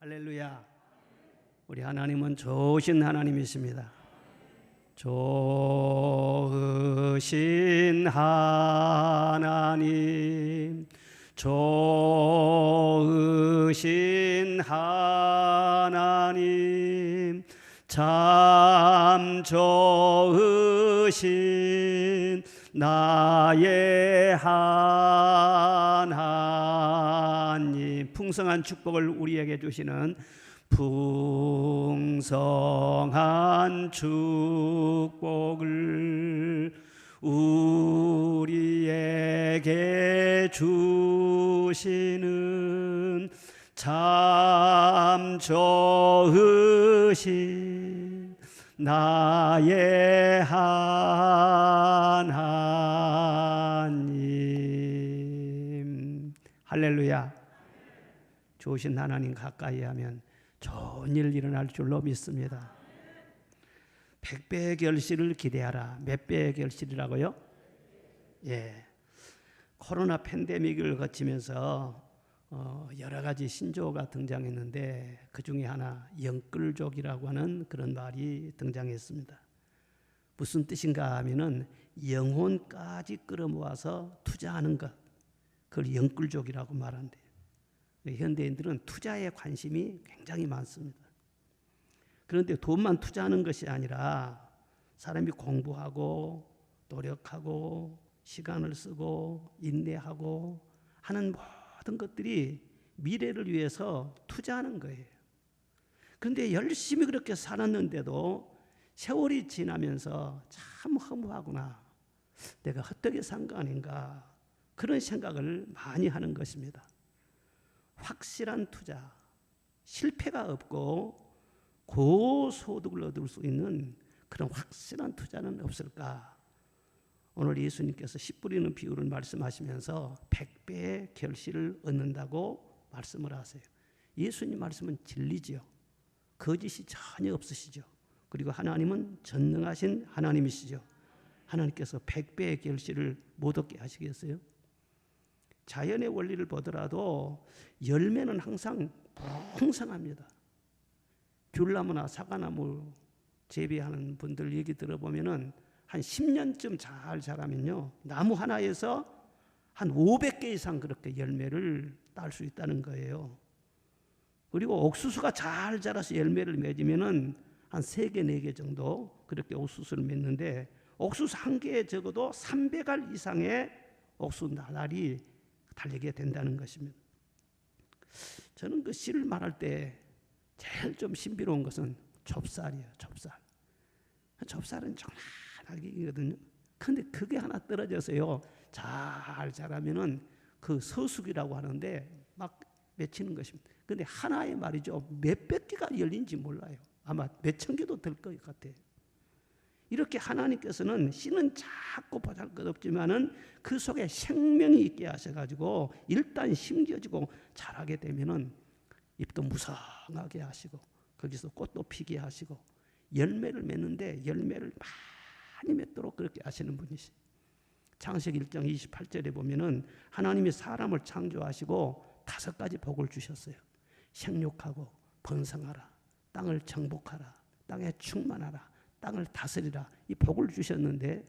할렐루야. 우리 하나님은 좋으신 하나님이십니다. 좋으신 하나님, 좋으신 하나님, 참 좋으신 나의 하나님. 풍성한 축복을 우리에게 주시는 풍성한 축복을 우리에게 주시는 참 좋으신 나의 하나님. 할렐루야. 좋으신 하나님 가까이 하면 좋은 일 일어날 줄로 믿습니다. 100배의 결실을 기대하라. 몇 배의 결실이라고요? 예. 코로나 팬데믹을 거치면서 여러 가지 신조어가 등장했는데 그 중에 하나 영끌족이라고 하는 그런 말이 등장했습니다. 무슨 뜻인가 하면은 영혼까지 끌어모아서 투자하는 것, 그걸 영끌족이라고 말한대요. 현대인들은 투자에 관심이 굉장히 많습니다. 그런데 돈만 투자하는 것이 아니라 사람이 공부하고 노력하고 시간을 쓰고 인내하고 하는 모든 것들이 미래를 위해서 투자하는 거예요. 그런데 열심히 그렇게 살았는데도 세월이 지나면서 참 허무하구나, 내가 헛되게 산 거 아닌가, 그런 생각을 많이 하는 것입니다. 확실한 투자, 실패가 없고 고소득을 얻을 수 있는 그런 확실한 투자는 없을까? 오늘 예수님께서 씨 뿌리는 비유를 말씀하시면서 100배의 결실을 얻는다고 말씀을 하세요. 예수님 말씀은 진리지요. 거짓이 전혀 없으시죠. 그리고 하나님은 전능하신 하나님이시죠. 하나님께서 100배의 결실을 못 얻게 하시겠어요? 자연의 원리를 보더라도 열매는 항상 풍성합니다. 귤나무나 사과나무 재배하는 분들 얘기 들어보면은 한 10년쯤 잘 자라면요, 나무 하나에서 한 500개 이상 그렇게 열매를 딸 수 있다는 거예요. 그리고 옥수수가 잘 자라서 열매를 맺으면은 한 3개, 4개 정도 그렇게 옥수수를 맺는데, 옥수수 한 개에 적어도 300알 이상의 옥수수 나날이 달리게 된다는 것입니다. 저는 그 씨를 말할 때 제일 좀 신비로운 것은 좁쌀이에요. 좁쌀은 조그만하게 익거든요. 근데 그게 하나 떨어져서요, 잘 자라면은 그 서숙이라고 하는데 막 맺히는 것입니다. 근데 하나의 말이죠, 몇백 개가 열린지 몰라요. 아마 몇천 개도 될 것 같아요. 이렇게 하나님께서는 씨는 작고 보잘것없지만은 그 속에 생명이 있게 하셔가지고 일단 심겨지고 자라게 되면은 잎도 무성하게 하시고 거기서 꽃도 피게 하시고 열매를 맺는데 열매를 많이 맺도록 그렇게 하시는 분이시. 창세기 1장 28절에 보면은 하나님이 사람을 창조하시고 5가지 복을 주셨어요. 생육하고 번성하라, 땅을 정복하라, 땅에 충만하라, 땅을 다스리라, 이 복을 주셨는데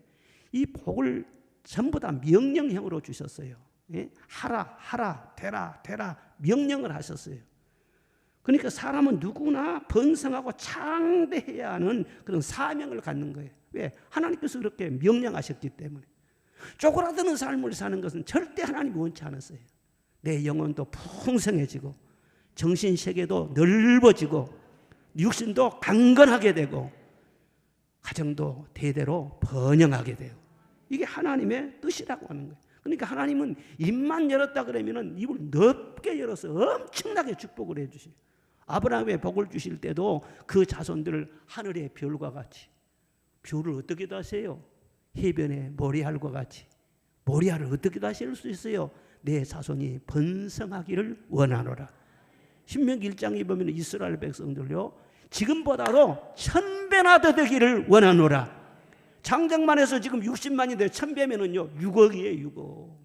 이 복을 전부 다 명령형으로 주셨어요. 예? 하라, 되라 명령을 하셨어요. 그러니까 사람은 누구나 번성하고 창대해야 하는 그런 사명을 갖는 거예요. 왜? 하나님께서 그렇게 명령하셨기 때문에. 쪼그라드는 삶을 사는 것은 절대 하나님이 원치 않았어요. 내 영혼도 풍성해지고 정신세계도 넓어지고 육신도 강건하게 되고 가정도 대대로 번영하게 돼요. 이게 하나님의 뜻이라고 하는 거예요. 그러니까 하나님은 입만 열었다 그러면은 입을 넓게 열어서 엄청나게 축복을 해주셔요. 아브라함의 복을 주실 때도 그 자손들을 하늘의 별과 같이, 별을 어떻게 다세요? 해변의 모래알과 같이. 모래알을 어떻게 다실 수 있어요? 내 자손이 번성하기를 원하노라. 신명기 1장에 보면 이스라엘 백성들요, 지금보다도 1000배나 더 되기를 원하노라. 장정만 해서 지금 60만인데 1000배면은요 6억이에요. 6억.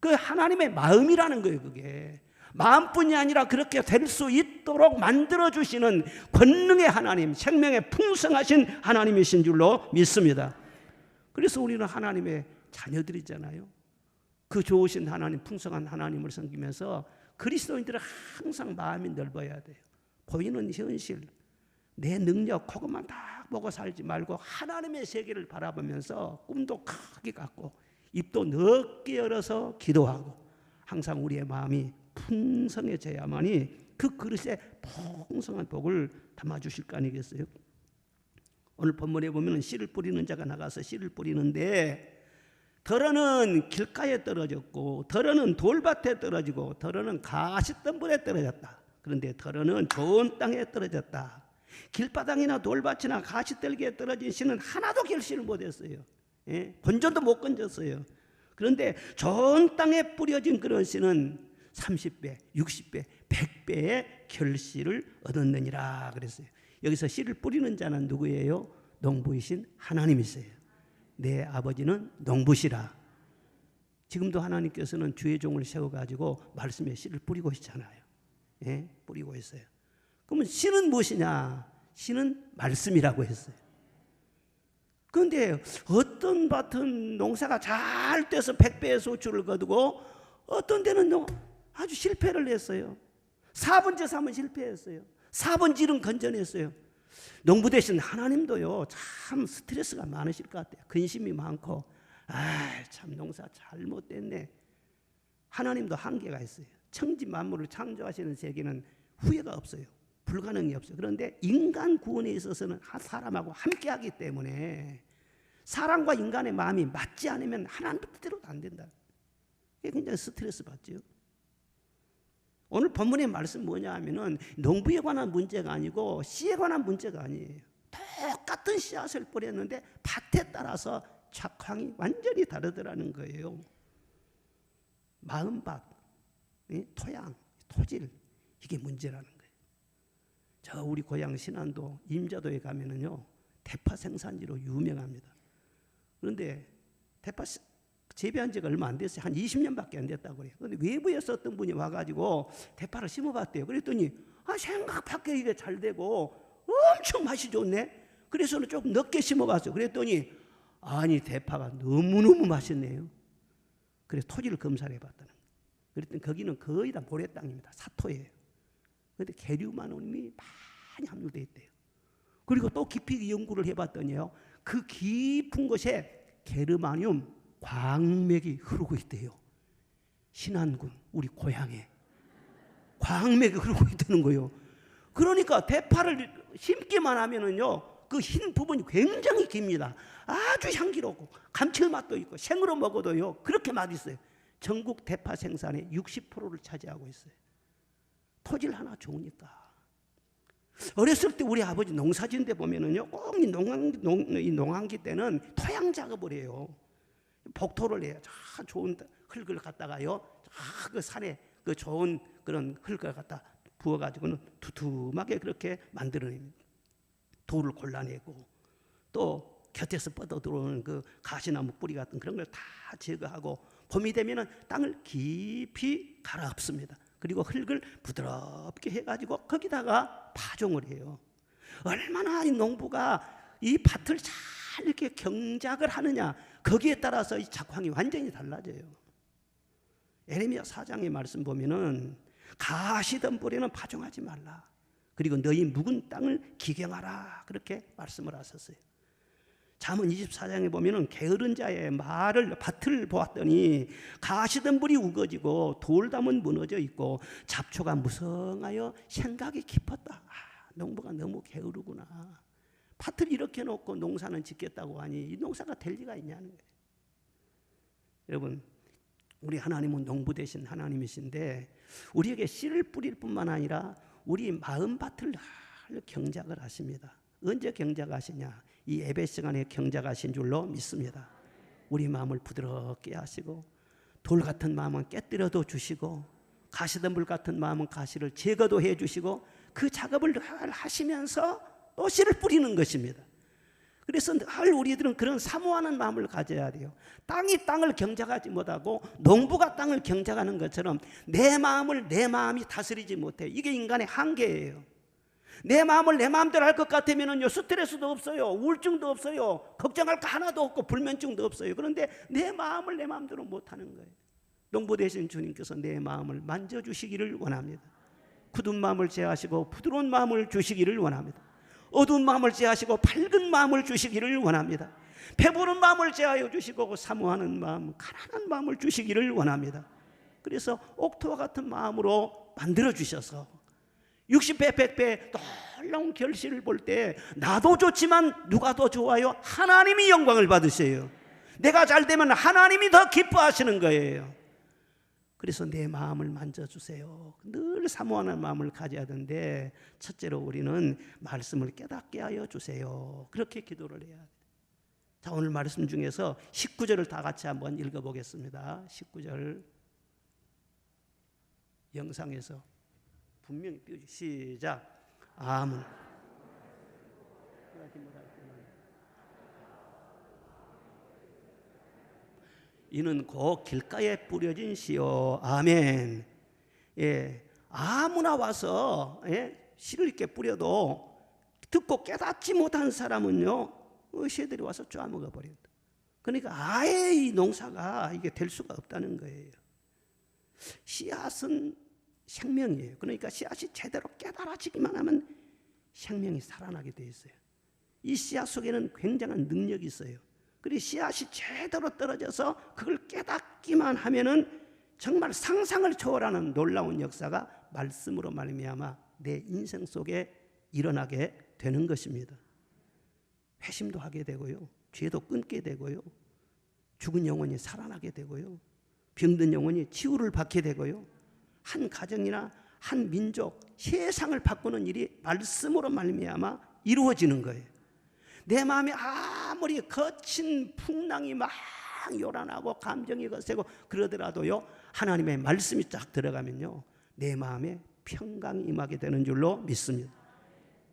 그 하나님의 마음이라는 거예요. 그게 마음뿐이 아니라 그렇게 될 수 있도록 만들어주시는 권능의 하나님, 생명의 풍성하신 하나님이신 줄로 믿습니다. 그래서 우리는 하나님의 자녀들이잖아요. 그 좋으신 하나님, 풍성한 하나님을 섬기면서 그리스도인들은 항상 마음이 넓어야 돼요. 보이는 현실, 내 능력 그것만 다 보고 살지 말고 하나님의 세계를 바라보면서 꿈도 크게 갖고 입도 넓게 열어서 기도하고 항상 우리의 마음이 풍성해져야만이 그 그릇에 풍성한 복을 담아주실 거 아니겠어요? 오늘 본문에 보면 씨를 뿌리는 자가 나가서 씨를 뿌리는데 더러는 길가에 떨어졌고 더러는 돌밭에 떨어지고 더러는 가시덤불에 떨어졌다. 그런데 더러는 좋은 땅에 떨어졌다. 길바닥이나 돌밭이나 가시떨기에 떨어진 씨는 하나도 결실을 못했어요. 건전도 못 건졌어요. 그런데 좋은 땅에 뿌려진 그런 씨는 30배, 60배, 100배의 결실을 얻었느니라 그랬어요. 여기서 씨를 뿌리는 자는 누구예요? 농부이신 하나님이세요. 내 아버지는 농부시라. 지금도 하나님께서는 주의 종을 세워가지고 말씀의 씨를 뿌리고 있잖아요. 뿌리고 있어요. 그러면 씨는 무엇이냐? 씨는 말씀이라고 했어요. 그런데 어떤 밭은 농사가 잘 돼서 100배의 소출을 거두고 어떤 데는 아주 실패를 했어요. 4번째 삶은 실패했어요. 4번째 건전했어요. 농부 대신 하나님도요 참 스트레스가 많으실 것 같아요. 근심이 많고 참 농사 잘못됐네. 하나님도 한계가 있어요. 천지 만물을 창조하시는 세계는 후회가 없어요. 불가능이 없어요. 그런데 인간 구원에 있어서는 사람하고 함께하기 때문에 사람과 인간의 마음이 맞지 않으면 하나님 뜻대로도 안 된다. 이게 굉장히 스트레스 받죠. 오늘 본문의 말씀 뭐냐 하면은 농부에 관한 문제가 아니고 씨에 관한 문제가 아니에요. 똑같은 씨앗을 뿌렸는데 밭에 따라서 작황이 완전히 다르더라는 거예요. 마음밭, 토양, 토질 이게 문제라는 거예요. 저 우리 고향 신안도 임자도에 가면은요 대파 생산지로 유명합니다. 그런데 대파 재배한 지가 얼마 안 됐어요. 한 20년밖에 안 됐다고 그래요. 그런데 외부에서 어떤 분이 와가지고 대파를 심어봤대요. 그랬더니 생각 밖에 이게 잘 되고 엄청 맛이 좋네. 그래서 조금 늦게 심어봤어요. 그랬더니 아니 대파가 너무너무 맛있네요. 그래서 토지를 검사를 해봤다는 거예요. 그랬더니 거기는 거의 다 모래 땅입니다. 사토예요. 그런데 계류만원이 많이 함유되어 있대요. 그리고 또 깊이 연구를 해봤더니요 그 깊은 곳에 게르마늄 광맥이 흐르고 있대요. 신안군 우리 고향에 광맥이 흐르고 있다는 거예요. 그러니까 대파를 심기만 하면은요 그 흰 부분이 굉장히 깁니다. 아주 향기롭고 감칠맛도 있고 생으로 먹어도요 그렇게 맛있어요. 전국 대파 생산의 60%를 차지하고 있어요. 토질 하나 좋으니까. 어렸을 때 우리 아버지 농사짓는데 보면은요 꼭 이 농한기 때는 토양 작업을 해요. 복토를 해요. 자 좋은 흙을 갖다가요 그 산에 그 좋은 그런 흙을 갖다 부어가지고는 두툼하게 그렇게 만들어냅니다. 돌을 골라내고 또 곁에서 뻗어 들어오는 그 가시나무 뿌리 같은 그런 걸 다 제거하고 봄이 되면은 땅을 깊이 갈아엎습니다. 그리고 흙을 부드럽게 해가지고 거기다가 파종을 해요. 얼마나 이 농부가 이 밭을 잘 이렇게 경작을 하느냐 거기에 따라서 이 작황이 완전히 달라져요. 에레미야 4장의 말씀 보면은 가시덤불에는 파종하지 말라. 그리고 너희 묵은 땅을 기경하라. 그렇게 말씀을 하셨어요. 잠언 24장에 보면은 게으른 자의 밭을 보았더니 가시덤불이 우거지고 돌담은 무너져 있고 잡초가 무성하여 생각이 깊었다. 농부가 너무 게으르구나. 밭을 이렇게 놓고 농사는 짓겠다고 하니 이 농사가 될 리가 있냐는 거예요. 여러분 우리 하나님은 농부 되신 하나님이신데 우리에게 씨를 뿌릴 뿐만 아니라 우리 마음밭을 늘 경작을 하십니다. 언제 경작하시냐? 이 예배 시간에 경작하신 줄로 믿습니다. 우리 마음을 부드럽게 하시고 돌 같은 마음은 깨뜨려도 주시고 가시덤불 같은 마음은 가시를 제거도 해주시고 그 작업을 하시면서 또 씨를 뿌리는 것입니다. 그래서 늘 우리들은 그런 사모하는 마음을 가져야 돼요. 땅이 땅을 경작하지 못하고 농부가 땅을 경작하는 것처럼 내 마음을 내 마음이 다스리지 못해요. 이게 인간의 한계예요. 내 마음을 내 마음대로 할 것 같으면요, 스트레스도 없어요, 우울증도 없어요, 걱정할 거 하나도 없고 불면증도 없어요. 그런데 내 마음을 내 마음대로 못하는 거예요. 농부 되신 주님께서 내 마음을 만져주시기를 원합니다. 굳은 마음을 제하시고 부드러운 마음을 주시기를 원합니다. 어두운 마음을 제하시고 밝은 마음을 주시기를 원합니다. 배부른 마음을 제하여 주시고 사모하는 마음, 가난한 마음을 주시기를 원합니다. 그래서 옥토와 같은 마음으로 만들어 주셔서 60배 100배 놀라운 결실을 볼 때 나도 좋지만 누가 더 좋아요? 하나님이 영광을 받으세요. 내가 잘 되면 하나님이 더 기뻐하시는 거예요. 그래서 내 마음을 만져주세요. 늘 사모하는 마음을 가져야 하는데, 첫째로 우리는 말씀을 깨닫게 하여 주세요. 그렇게 기도를 해야 돼요. 자, 오늘 말씀 중에서 19절을 다 같이 한번 읽어보겠습니다. 19절 영상에서 분명히 띄워주세요. 시작. 아멘. 이는 곧 길가에 뿌려진 씨요. 아멘. 예, 아무나 와서 씨를 이렇게 뿌려도 듣고 깨닫지 못한 사람은요, 새들이 와서 쪼아먹어 버린다. 그러니까 아예 이 농사가 이게 될 수가 없다는 거예요. 씨앗은 생명이에요. 그러니까 씨앗이 제대로 깨달아지기만 하면 생명이 살아나게 돼 있어요. 이 씨앗 속에는 굉장한 능력이 있어요. 그리고 씨앗이 제대로 떨어져서 그걸 깨닫기만 하면은 정말 상상을 초월하는 놀라운 역사가 말씀으로 말미암아 내 인생 속에 일어나게 되는 것입니다. 회심도 하게 되고요, 죄도 끊게 되고요, 죽은 영혼이 살아나게 되고요, 병든 영혼이 치유를 받게 되고요, 한 가정이나 한 민족, 세상을 바꾸는 일이 말씀으로 말미암아 이루어지는 거예요. 내 마음에 아무리 거친 풍랑이 막 요란하고 감정이 거세고 그러더라도요, 하나님의 말씀이 쫙 들어가면요, 내 마음에 평강이 임하게 되는 줄로 믿습니다.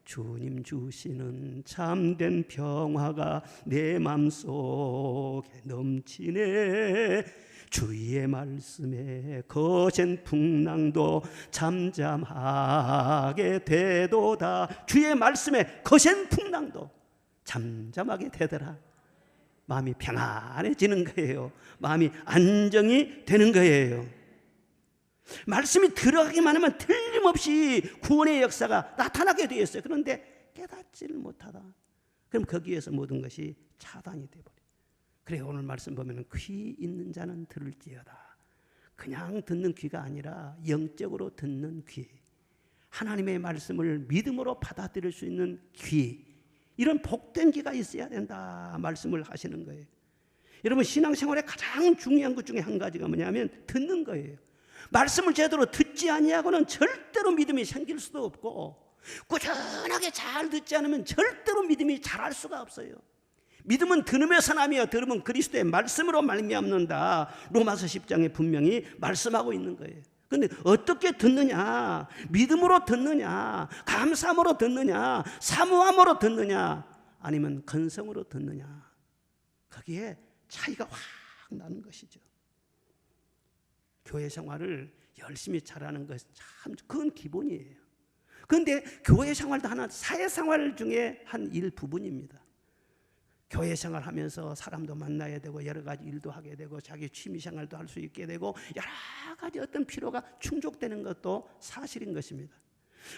주님 주시는 참된 평화가 내 마음속에 넘치네. 주의 말씀에 거센 풍랑도 잠잠하게 되도다. 주의 말씀에 거센 풍랑도 잠잠하게 되더라. 마음이 평안해지는 거예요. 마음이 안정이 되는 거예요. 말씀이 들어가기만 하면 틀림없이 구원의 역사가 나타나게 되어 있어요. 그런데 깨닫지를 못하다. 그럼 거기에서 모든 것이 차단이 되어버려요. 그래, 오늘 말씀 보면 귀 있는 자는 들을지어다. 그냥 듣는 귀가 아니라 영적으로 듣는 귀, 하나님의 말씀을 믿음으로 받아들일 수 있는 귀, 이런 복된 귀가 있어야 된다 말씀을 하시는 거예요. 여러분, 신앙생활에 가장 중요한 것 중에 한 가지가 뭐냐면 듣는 거예요. 말씀을 제대로 듣지 아니하고는 절대로 믿음이 생길 수도 없고, 꾸준하게 잘 듣지 않으면 절대로 믿음이 자랄 수가 없어요. 믿음은 들음에서 나며 들음은 그리스도의 말씀으로 말미암는다. 로마서 10장에 분명히 말씀하고 있는 거예요. 그런데 어떻게 듣느냐? 믿음으로 듣느냐? 감사함으로 듣느냐? 사모함으로 듣느냐? 아니면 건성으로 듣느냐? 거기에 차이가 확 나는 것이죠. 교회 생활을 열심히 잘하는 것이 참 그건 기본이에요. 그런데 교회 생활도 하나 사회생활 중에 한 일부분입니다. 교회 생활하면서 사람도 만나야 되고 여러 가지 일도 하게 되고 자기 취미 생활도 할 수 있게 되고 여러 가지 어떤 필요가 충족되는 것도 사실인 것입니다.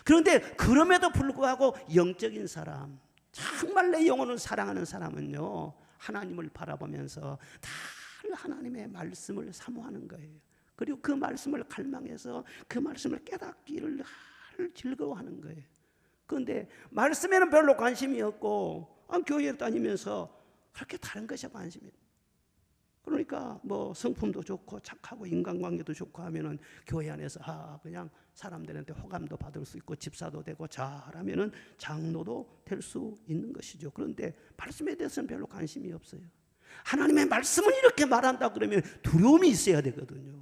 그런데 그럼에도 불구하고 영적인 사람, 정말 내 영혼을 사랑하는 사람은요, 하나님을 바라보면서 늘 하나님의 말씀을 사모하는 거예요. 그리고 그 말씀을 갈망해서 그 말씀을 깨닫기를 늘 즐거워하는 거예요. 그런데 말씀에는 별로 관심이 없고 교회에 다니면서 그렇게 다른 것에 관심이, 그러니까 뭐 성품도 좋고 착하고 인간관계도 좋고 하면은 교회 안에서 그냥 사람들한테 호감도 받을 수 있고 집사도 되고 잘하면은 장로도 될 수 있는 것이죠. 그런데 말씀에 대해서는 별로 관심이 없어요. 하나님의 말씀을 이렇게 말한다 그러면 두려움이 있어야 되거든요.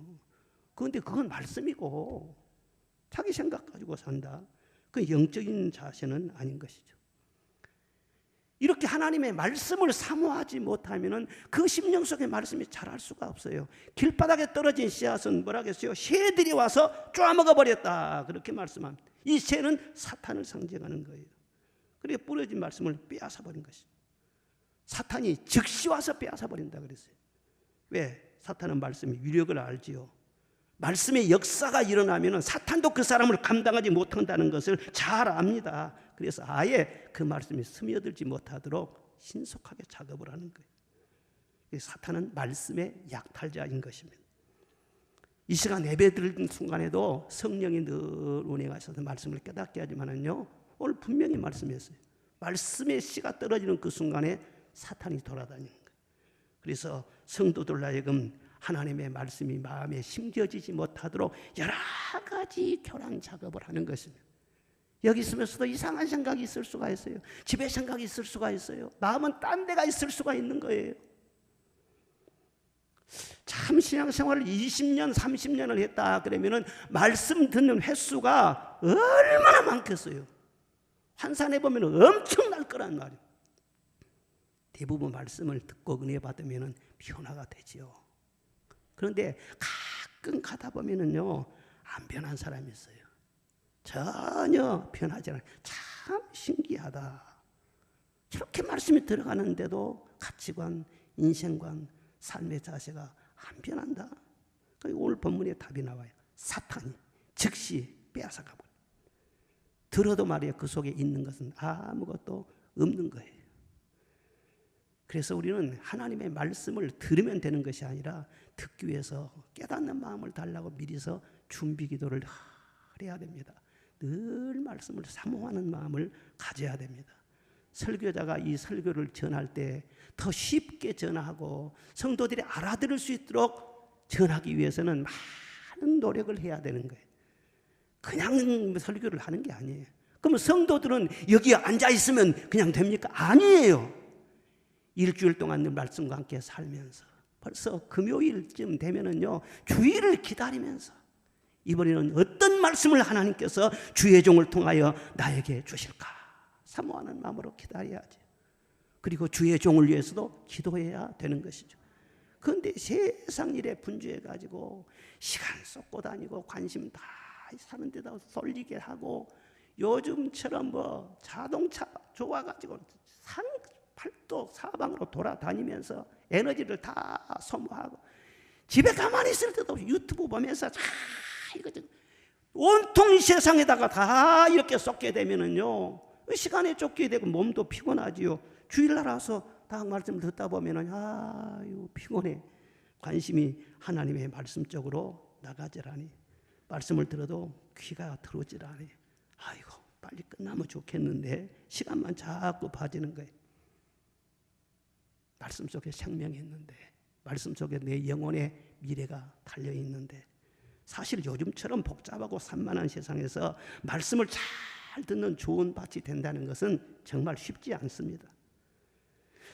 그런데 그건 말씀이고 자기 생각 가지고 산다. 그 영적인 자세는 아닌 것이죠. 이렇게 하나님의 말씀을 사모하지 못하면은 그 심령 속의 말씀이 자랄 수가 없어요. 길바닥에 떨어진 씨앗은 뭐라겠어요? 새들이 와서 쪼아먹어 버렸다, 그렇게 말씀합니다. 이 새는 사탄을 상징하는 거예요. 그리고 뿌려진 말씀을 빼앗아 버린 것이죠. 사탄이 즉시 와서 빼앗아 버린다 그랬어요. 왜? 사탄은 말씀의 위력을 알지요. 말씀의 역사가 일어나면 사탄도 그 사람을 감당하지 못한다는 것을 잘 압니다. 그래서 아예 그 말씀이 스며들지 못하도록 신속하게 작업을 하는 거예요. 사탄은 말씀의 약탈자인 것입니다. 이 시간 예배 드리는 순간에도 성령이 늘 운행하셔서 말씀을 깨닫게 하지만은요, 오늘 분명히 말씀했어요. 말씀의 씨가 떨어지는 그 순간에 사탄이 돌아다니는 거예요. 그래서 성도들 하여금 하나님의 말씀이 마음에 심겨지지 못하도록 여러 가지 교란 작업을 하는 것입니다. 여기 있으면서도 이상한 생각이 있을 수가 있어요. 집에 생각이 있을 수가 있어요. 마음은 딴 데가 있을 수가 있는 거예요. 참 신앙생활을 20년, 30년을 했다 그러면은 말씀 듣는 횟수가 얼마나 많겠어요. 환산해 보면 엄청날 거란 말이에요. 대부분 말씀을 듣고 은혜 받으면 변화가 되지요. 그런데 가끔 가다 보면은요, 안 변한 사람이 있어요. 전혀 변하지 않아요. 참 신기하다. 저렇게 말씀이 들어가는데도 가치관, 인생관, 삶의 자세가 안 변한다. 오늘 본문에 답이 나와요. 사탄이 즉시 빼앗아가고, 들어도 말이에요, 그 속에 있는 것은 아무것도 없는 거예요. 그래서 우리는 하나님의 말씀을 들으면 되는 것이 아니라 듣기 위해서 깨닫는 마음을 달라고 미리서 준비 기도를 해야 됩니다. 늘 말씀을 사모하는 마음을 가져야 됩니다. 설교자가 이 설교를 전할 때 더 쉽게 전하고 성도들이 알아들을 수 있도록 전하기 위해서는 많은 노력을 해야 되는 거예요. 그냥 설교를 하는 게 아니에요. 그럼 성도들은 여기에 앉아 있으면 그냥 됩니까? 아니에요. 일주일 동안 늘 말씀과 함께 살면서 벌써 금요일쯤 되면은요, 주일을 기다리면서 이번에는 어떤 말씀을 하나님께서 주의 종을 통하여 나에게 주실까 사모하는 마음으로 기다려야지. 그리고 주의 종을 위해서도 기도해야 되는 것이죠. 그런데 세상 일에 분주해 가지고 시간 쏟고 다니고 관심 다 사는 데다 쏠리게 하고, 요즘처럼 뭐 자동차 좋아가지고 산 팔도 사방으로 돌아다니면서 에너지를 다 소모하고, 집에 가만히 있을 때도 유튜브 보면서 이거 온통 이 세상에다가 다 이렇게 쏟게 되면은요, 시간에 쫓게 되고 몸도 피곤하지요. 주일날 와서 다 말씀 듣다 보면은 아유 피곤해. 관심이 하나님의 말씀 쪽으로 나가지라니, 말씀을 들어도 귀가 들어오지라니, 아이고 빨리 끝나면 좋겠는데 시간만 자꾸 빠지는 거예요. 말씀 속에 생명이 있는데, 말씀 속에 내 영혼의 미래가 달려있는데, 사실 요즘처럼 복잡하고 산만한 세상에서 말씀을 잘 듣는 좋은 밭이 된다는 것은 정말 쉽지 않습니다.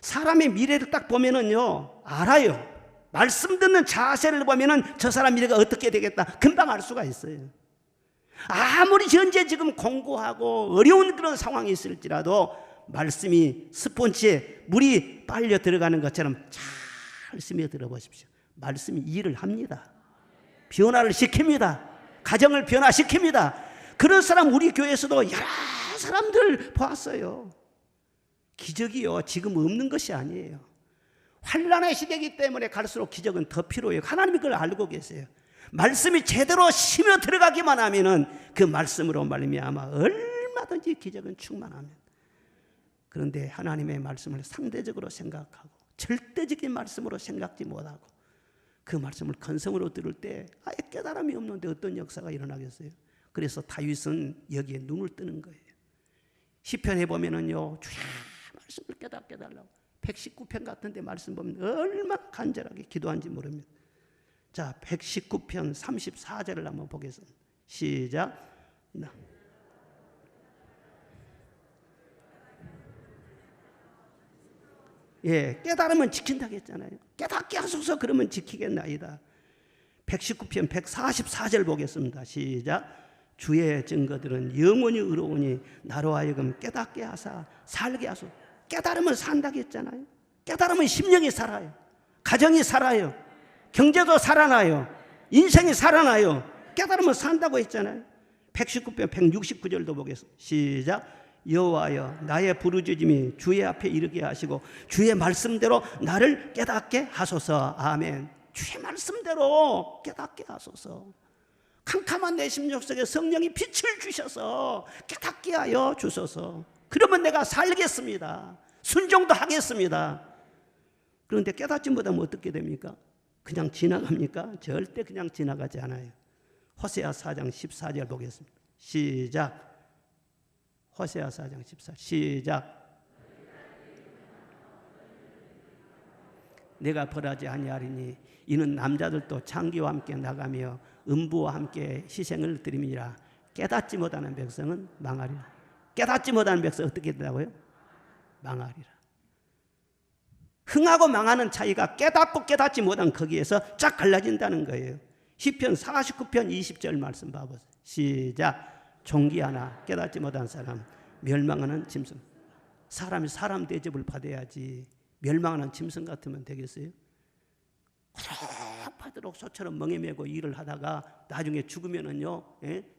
사람의 미래를 딱 보면은요, 알아요. 말씀 듣는 자세를 보면은 저 사람 미래가 어떻게 되겠다 금방 알 수가 있어요. 아무리 현재 지금 공고하고 어려운 그런 상황이 있을지라도 말씀이 스폰지에 물이 빨려 들어가는 것처럼 잘 스며들어 보십시오. 말씀이 일을 합니다. 변화를 시킵니다. 가정을 변화시킵니다. 그런 사람 우리 교회에서도 여러 사람들 보았어요. 기적이요, 지금 없는 것이 아니에요. 환난의 시대이기 때문에 갈수록 기적은 더 필요해요. 하나님이 그걸 알고 계세요. 말씀이 제대로 심어 들어가기만 하면은 그 말씀으로 말미암아 얼마든지 기적은 충만합니다. 그런데 하나님의 말씀을 상대적으로 생각하고 절대적인 말씀으로 생각지 못하고 그 말씀을 건성으로 들을 때 아예 깨달음이 없는데 어떤 역사가 일어나겠어요? 그래서 다윗은 여기에 눈을 뜨는 거예요. 시편에 보면은요, 주의 말씀을 깨닫게 달라고 119편 같은데 말씀 보면 얼마나 간절하게 기도한지 모릅니다. 자, 119편 34절을 한번 보겠습니다. 시작. 예, 깨달으면 지킨다고 했잖아요. 깨닫게 하소서 그러면 지키겠나이다. 119편 144절 보겠습니다. 시작. 주의 증거들은 영원히 의로우니 나로 하여금 깨닫게 하사 살게 하소서. 깨달으면 산다고 했잖아요. 깨달으면 심령이 살아요. 가정이 살아요. 경제도 살아나요. 인생이 살아나요. 깨달으면 산다고 했잖아요. 119편 169절도 보겠습니다. 시작. 여호와여 나의 부르짖음이 주의 앞에 이르게 하시고 주의 말씀대로 나를 깨닫게 하소서. 아멘. 주의 말씀대로 깨닫게 하소서. 캄캄한 내 심령 속에 성령이 빛을 주셔서 깨닫게 하여 주소서. 그러면 내가 살겠습니다. 순종도 하겠습니다. 그런데 깨닫지 못하면 어떻게 됩니까? 그냥 지나갑니까? 절대 그냥 지나가지 않아요. 호세아 4장 14절 보겠습니다. 시작. 호세아 4장 14절 시작. 내가 벌하지 아니하리니 이는 남자들도 창기와 함께 나가며 음부와 함께 희생을 드림이라. 깨닫지 못하는 백성은 망하리라. 깨닫지 못하는 백성 어떻게 된다고요? 망하리라. 흥하고 망하는 차이가 깨닫고 깨닫지 못한 거기에서 쫙 갈라진다는 거예요. 시편 49편 20절 말씀 봐보세요. 시작. 존귀하나 깨닫지 못한 사람 멸망하는 짐승. 사람이 사람 대접을 받아야지 멸망하는 짐승 같으면 되겠어요? 파도록 소처럼 멍에 메고 일을 하다가 나중에 죽으면은요,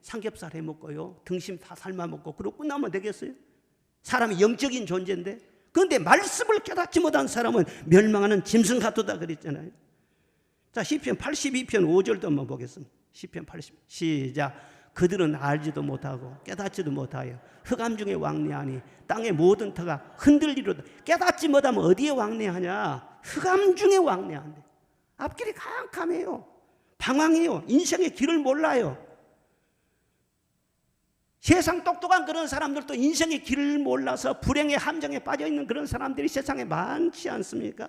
삼겹살 해 먹고요, 등심 다 삶아 먹고 그러고 끝나면 되겠어요? 사람이 영적인 존재인데. 그런데 말씀을 깨닫지 못한 사람은 멸망하는 짐승 같다 그랬잖아요. 자, 시편 82편 5절도 한번 보겠습니다. 시편 80 시작. 그들은 알지도 못하고 깨닫지도 못하여 흑암 중에 왕래하니 땅의 모든 터가 흔들리로다. 깨닫지 못하면 어디에 왕래하냐? 흑암 중에 왕래한대. 앞길이 캄캄해요. 방황해요. 인생의 길을 몰라요. 세상 똑똑한 그런 사람들도 인생의 길을 몰라서 불행의 함정에 빠져있는 그런 사람들이 세상에 많지 않습니까?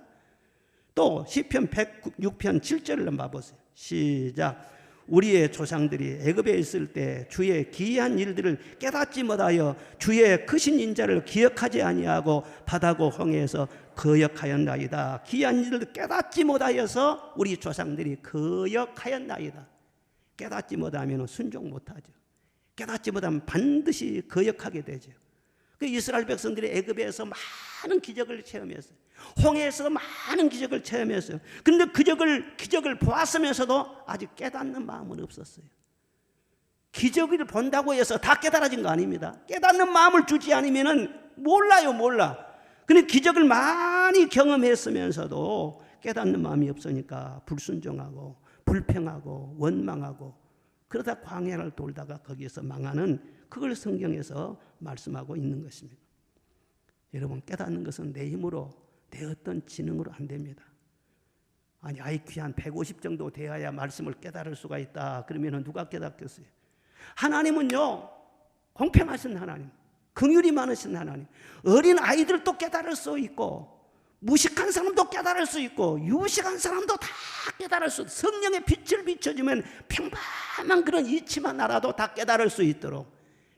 또 시편 106편 7절을 한번 봐보세요. 시작. 우리의 조상들이 애굽에 있을 때 주의 기이한 일들을 깨닫지 못하여 주의 크신 인자를 기억하지 아니하고 바다고 홍해에서 거역하였나이다. 기이한 일들을 깨닫지 못하여서 우리 조상들이 거역하였나이다. 깨닫지 못하면 순종 못하죠. 깨닫지 못하면 반드시 거역하게 되죠. 그 이스라엘 백성들이 애굽에서 많은 기적을 체험했어요. 홍해에서도 많은 기적을 체험했어요. 그런데 기적을 보았으면서도 아직 깨닫는 마음은 없었어요. 기적을 본다고 해서 다 깨달아진 거 아닙니다. 깨닫는 마음을 주지 않으면 몰라. 근데 기적을 많이 경험했으면서도 깨닫는 마음이 없으니까 불순종하고 불평하고 원망하고 그러다 광야를 돌다가 거기에서 망하는, 그걸 성경에서 말씀하고 있는 것입니다. 여러분, 깨닫는 것은 내 힘으로, 내 어떤 지능으로 안 됩니다. 아니, IQ 한 150 정도 돼야 말씀을 깨달을 수가 있다. 그러면 누가 깨닫겠어요? 하나님은요, 공평하신 하나님, 긍휼이 많으신 하나님, 어린 아이들도 깨달을 수 있고 무식한 사람도 깨달을 수 있고 유식한 사람도 다 깨달을 수 있고, 성령의 빛을 비춰주면 평범한 그런 이치만 알아도 다 깨달을 수 있도록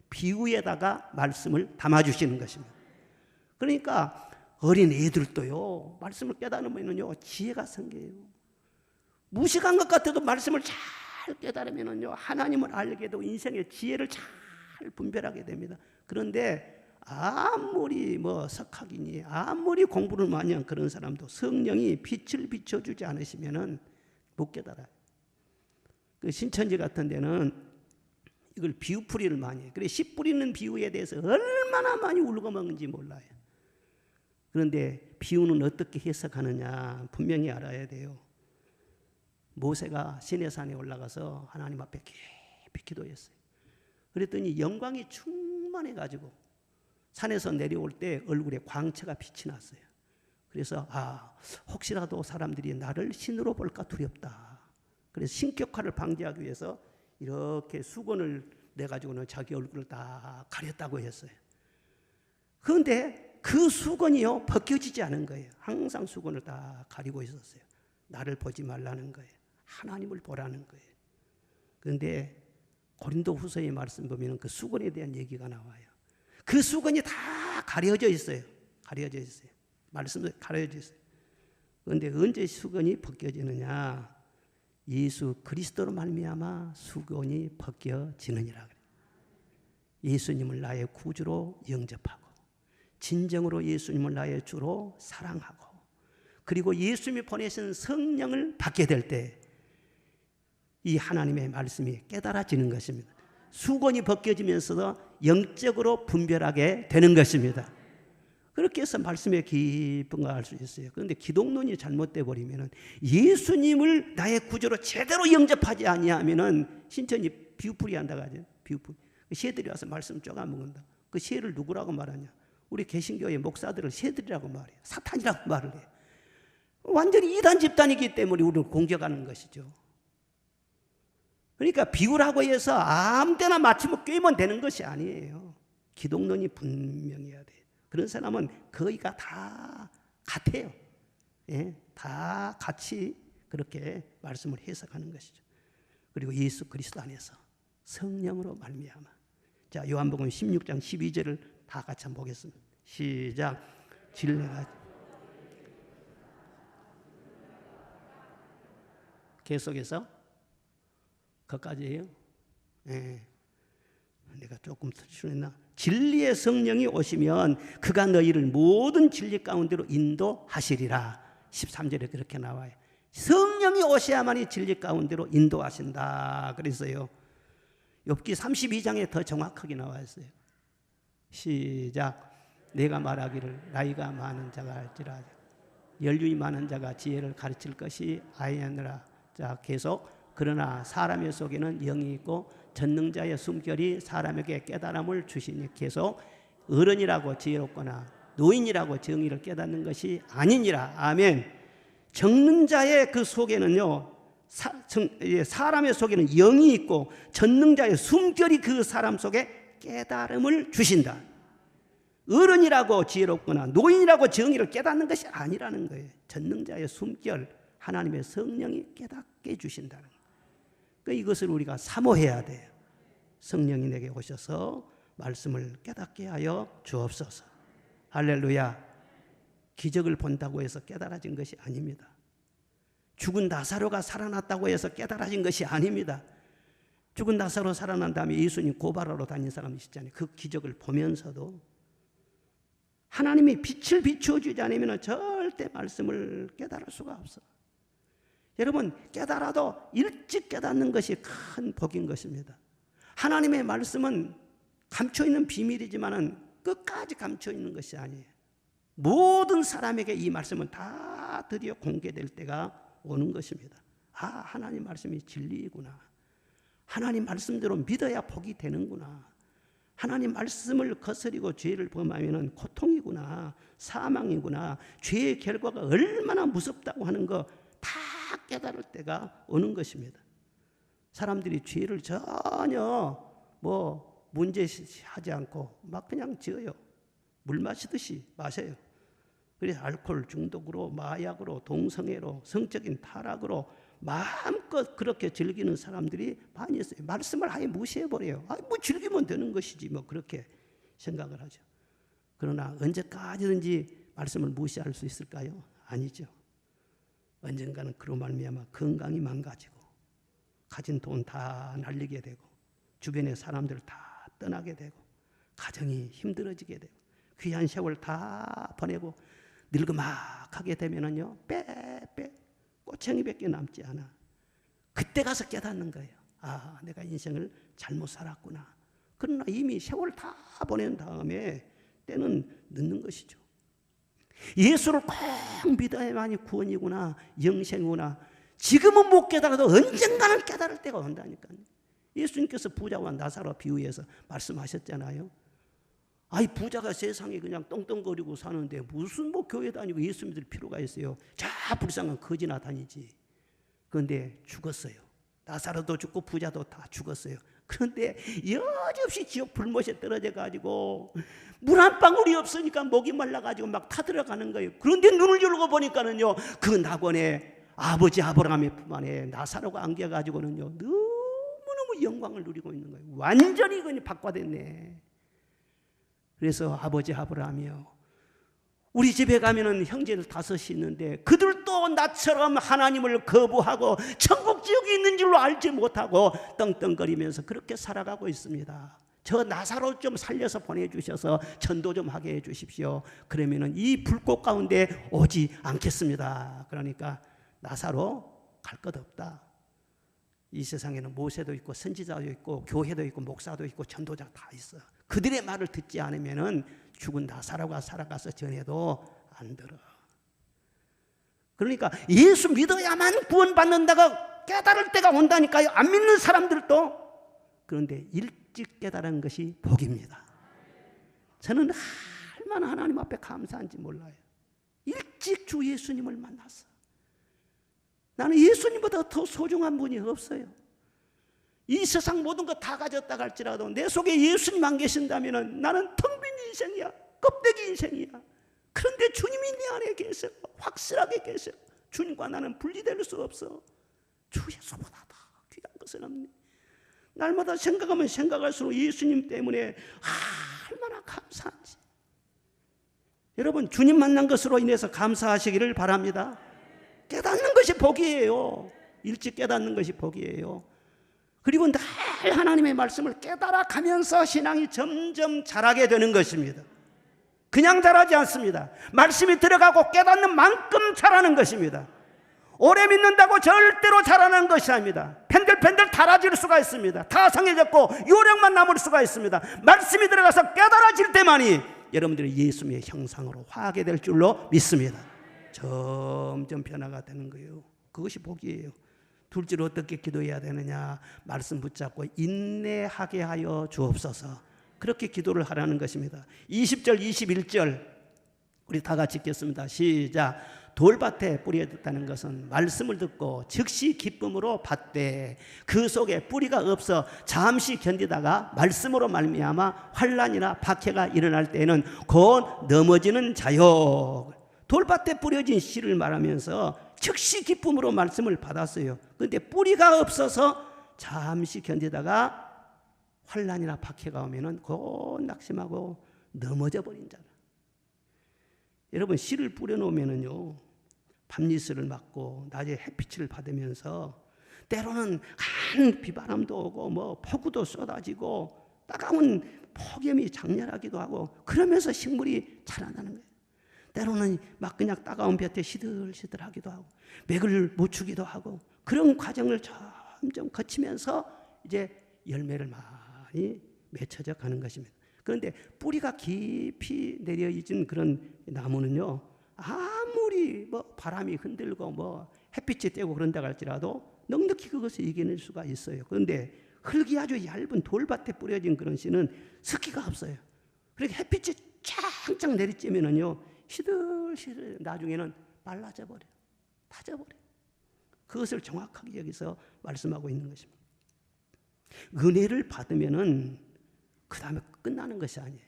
비유에다가 말씀을 담아주시는 것입니다. 그러니까 어린 애들도요, 말씀을 깨달으면요 지혜가 생겨요. 무식한 것 같아도 말씀을 잘 깨달으면요 하나님을 알게 되고 인생의 지혜를 잘 분별하게 됩니다. 그런데 아무리 석학이니 아무리 공부를 많이 한 그런 사람도 성령이 빛을 비춰주지 않으시면은 못 깨달아요. 그 신천지 같은 데는 이걸 비유풀이를 많이 해요. 그래, 씨 뿌리는 비유에 대해서 얼마나 많이 울고먹는지 몰라요. 그런데 비유는 어떻게 해석하느냐 분명히 알아야 돼요. 모세가 시내산에 올라가서 하나님 앞에 깊이 기도했어요. 그랬더니 영광이 충만해가지고 산에서 내려올 때 얼굴에 광채가 빛이 났어요. 그래서 혹시라도 사람들이 나를 신으로 볼까 두렵다. 그래서 신격화를 방지하기 위해서 이렇게 수건을 내가지고는 자기 얼굴을 다 가렸다고 했어요. 그런데 그 수건이요 벗겨지지 않은 거예요. 항상 수건을 다 가리고 있었어요. 나를 보지 말라는 거예요. 하나님을 보라는 거예요. 그런데 고린도 후서의 말씀 보면 그 수건에 대한 얘기가 나와요. 그 수건이 다 가려져 있어요. 가려져 있어요. 말씀도 가려져 있어요. 그런데 언제 수건이 벗겨지느냐? 예수 그리스도로 말미암아 수건이 벗겨지느니라. 예수님을 나의 구주로 영접하고 진정으로 예수님을 나의 주로 사랑하고 그리고 예수님이 보내신 성령을 받게 될 때 이 하나님의 말씀이 깨달아지는 것입니다. 수건이 벗겨지면서도 영적으로 분별하게 되는 것입니다. 그렇게 해서 말씀의 깊음을 알 수 있어요. 그런데 기독론이 잘못돼 버리면 예수님을 나의 구주로 제대로 영접하지 아니하면은 신천지 비유풀이 한다고 하죠. 비유풀이. 새들이 와서 말씀 쪼가먹는다. 그 새를 누구라고 말하냐? 우리 개신교의 목사들을 새들이라고 말해요. 사탄이라고 말을 해요. 완전히 이단 집단이기 때문에 우리를 공격하는 것이죠. 그러니까 비유라고 해서 아무 데나 맞추면 꿰면 되는 것이 아니에요. 기독론이 분명해야 돼요. 그런 사람은 거의가 다 같아요. 예, 다 같이 그렇게 말씀을 해석하는 것이죠. 그리고 예수 그리스도 안에서 성령으로 말미암아. 자, 요한복음 16장 12절을 다 같이 한번 보겠습니다. 시작. 진리가 계속해서 거기까지예요. 예. 내가 조금 틀렸나? 진리의 성령이 오시면 그가 너희를 모든 진리 가운데로 인도하시리라. 13절에 그렇게 나와요. 성령이 오셔야만이 진리 가운데로 인도하신다 그랬어요. 욥기 32장에 더 정확하게 나와 있어요. 시작. 내가 말하기를 나이가 많은 자가 할지라 연륜이 많은 자가 지혜를 가르칠 것이 아니하느라. 자, 계속. 그러나 사람의 속에는 영이 있고 전능자의 숨결이 사람에게 깨달음을 주시니 계속 어른이라고 지혜롭거나 노인이라고 정의를 깨닫는 것이 아니니라. 아멘. 적는 자의 그 속에는요 사람의 속에는 영이 있고 전능자의 숨결이 그 사람 속에 깨달음을 주신다. 어른이라고 지혜롭거나 노인이라고 정의를 깨닫는 것이 아니라는 거예요. 전능자의 숨결 하나님의 성령이 깨닫게 주신다는 거예요. 그러니까 이것을 우리가 사모해야 돼요. 성령이 내게 오셔서 말씀을 깨닫게 하여 주옵소서. 할렐루야. 기적을 본다고 해서 깨달아진 것이 아닙니다. 죽은 나사로가 살아났다고 해서 깨달아진 것이 아닙니다. 죽은 나사로 살아난 다음에 예수님 고발하러 다닌 사람이 있잖아요. 그 기적을 보면서도 하나님이 빛을 비추어 주지 않으면 절대 말씀을 깨달을 수가 없어. 여러분, 깨달아도 일찍 깨닫는 것이 큰 복인 것입니다. 하나님의 말씀은 감춰있는 비밀이지만 끝까지 감춰있는 것이 아니에요. 모든 사람에게 이 말씀은 다 드디어 공개될 때가 오는 것입니다. 아, 하나님 말씀이 진리이구나. 하나님 말씀대로 믿어야 복이 되는구나. 하나님 말씀을 거스리고 죄를 범하면 고통이구나. 사망이구나. 죄의 결과가 얼마나 무섭다고 하는 거 다 깨달을 때가 오는 것입니다. 사람들이 죄를 전혀 문제하지 않고 막 그냥 지어요. 물 마시듯이 마셔요. 그래서 알코올 중독으로, 마약으로, 동성애로, 성적인 타락으로 마음껏 그렇게 즐기는 사람들이 많이 있어요. 말씀을 아예 무시해버려요. 즐기면 되는 것이지 그렇게 생각을 하죠. 그러나 언제까지든지 말씀을 무시할 수 있을까요? 아니죠. 언젠가는 그로 말미암아 건강이 망가지고 가진 돈 다 날리게 되고 주변의 사람들 다 떠나게 되고 가정이 힘들어지게 되고 귀한 세월 다 보내고 늙어막하게 되면은요 꼬챙이밖에 남지 않아. 그때 가서 깨닫는 거예요. 아, 내가 인생을 잘못 살았구나. 그러나 이미 세월 다 보낸 다음에 때는 늦는 것이죠. 예수를 꼭 믿어야만이 구원이구나, 영생이구나. 지금은 못 깨달아도 언젠가는 깨달을 때가 온다니까요. 예수님께서 부자와 나사로 비유해서 말씀하셨잖아요. 아이, 부자가 세상에 그냥 떵떵거리고 사는데 무슨 교회 다니고 예수 믿을 필요가 있어요. 자, 불쌍한 거지나 다니지. 그런데 죽었어요. 나사로도 죽고 부자도 다 죽었어요. 그런데 여지없이 지옥 불못에 떨어져 가지고 물 한 방울이 없으니까 목이 말라 가지고 막 타들어가는 거예요. 그런데 눈을 열고 보니까는요, 그 낙원에 아버지 아브라함의 품 안에 나사로가 안겨 가지고는요 너무너무 영광을 누리고 있는 거예요. 완전히 그냥 박과됐네. 그래서 아버지 아브라함이요, 우리 집에 가면은 형제들 5이 있는데 그들도 나처럼 하나님을 거부하고 천국 지옥이 있는 줄로 알지 못하고 떵떵거리면서 그렇게 살아가고 있습니다. 저 나사로 좀 살려서 보내주셔서 전도 좀 하게 해주십시오. 그러면은 이 불꽃 가운데 오지 않겠습니다. 그러니까 나사로 갈 것 없다. 이 세상에는 모세도 있고 선지자도 있고 교회도 있고 목사도 있고 전도자 다 있어. 그들의 말을 듣지 않으면은 죽은 나사로가 살아가서 전해도 안 들어. 그러니까 예수 믿어야만 구원받는다고 깨달을 때가 온다니까요. 안 믿는 사람들도. 그런데 일찍 깨달은 것이 복입니다. 저는 얼마나 하나님 앞에 감사한지 몰라요. 일찍 주 예수님을 만났어. 나는 예수님보다 더 소중한 분이 없어요. 이 세상 모든 것 다 가졌다 할지라도 내 속에 예수님 안 계신다면 나는 텅 빈 인생이야. 껍데기 인생이야. 그런데 주님이 내 안에 계셔. 확실하게 계셔. 주님과 나는 분리될 수 없어. 주 예수보다 더 귀한 것은 없네. 날마다 생각하면 생각할수록 예수님 때문에 얼마나 감사한지. 여러분, 주님 만난 것으로 인해서 감사하시기를 바랍니다. 깨닫는 것이 복이에요. 일찍 깨닫는 것이 복이에요. 그리고 늘 하나님의 말씀을 깨달아 가면서 신앙이 점점 자라게 되는 것입니다. 그냥 자라지 않습니다. 말씀이 들어가고 깨닫는 만큼 자라는 것입니다. 오래 믿는다고 절대로 자라는 것이 아닙니다. 펜들펜들 달아질 수가 있습니다. 타성해졌고 요령만 남을 수가 있습니다. 말씀이 들어가서 깨달아질 때만이 여러분들이 예수님의 형상으로 화하게 될 줄로 믿습니다. 점점 변화가 되는 거예요. 그것이 복이에요. 둘째로 어떻게 기도해야 되느냐? 말씀 붙잡고 인내하게 하여 주옵소서. 그렇게 기도를 하라는 것입니다. 20절 21절 우리 다 같이 읽겠습니다. 시작. 돌밭에 뿌리가 있다는 것은 말씀을 듣고 즉시 기쁨으로 받되 그 속에 뿌리가 없어 잠시 견디다가 말씀으로 말미암아 환난이나 박해가 일어날 때에는 곧 넘어지는 자요. 돌밭에 뿌려진 씨를 말하면서 즉시 기쁨으로 말씀을 받았어요. 그런데 뿌리가 없어서 잠시 견디다가 환난이나 박해가 오면은 곧 낙심하고 넘어져 버린 자라. 여러분, 씨를 뿌려놓으면은요, 밤이슬을 맞고 낮에 햇빛을 받으면서 때로는 한 비바람도 오고 뭐 폭우도 쏟아지고 따가운 폭염이 장렬하기도 하고 그러면서 식물이 자라나는 거예요. 때로는 막 그냥 따가운 볕에 시들시들하기도 하고 맥을 못 추기도 하고 그런 과정을 점점 거치면서 이제 열매를 많이 맺혀져 가는 것입니다. 그런데 뿌리가 깊이 내려있는 그런 나무는요, 아무리 뭐 바람이 흔들고 뭐 햇빛이 떼고 그런다 할지라도 넉넉히 그것을 이겨낼 수가 있어요. 그런데 흙이 아주 얇은 돌밭에 뿌려진 그런 씨는 습기가 없어요. 그러니까 햇빛이 쫙쫙 내리쬐면은요, 시들시들 나중에는 말라져 버려요. 타져 버려요. 그것을 정확하게 여기서 말씀하고 있는 것입니다. 은혜를 받으면은 그 다음에 끝나는 것이 아니에요.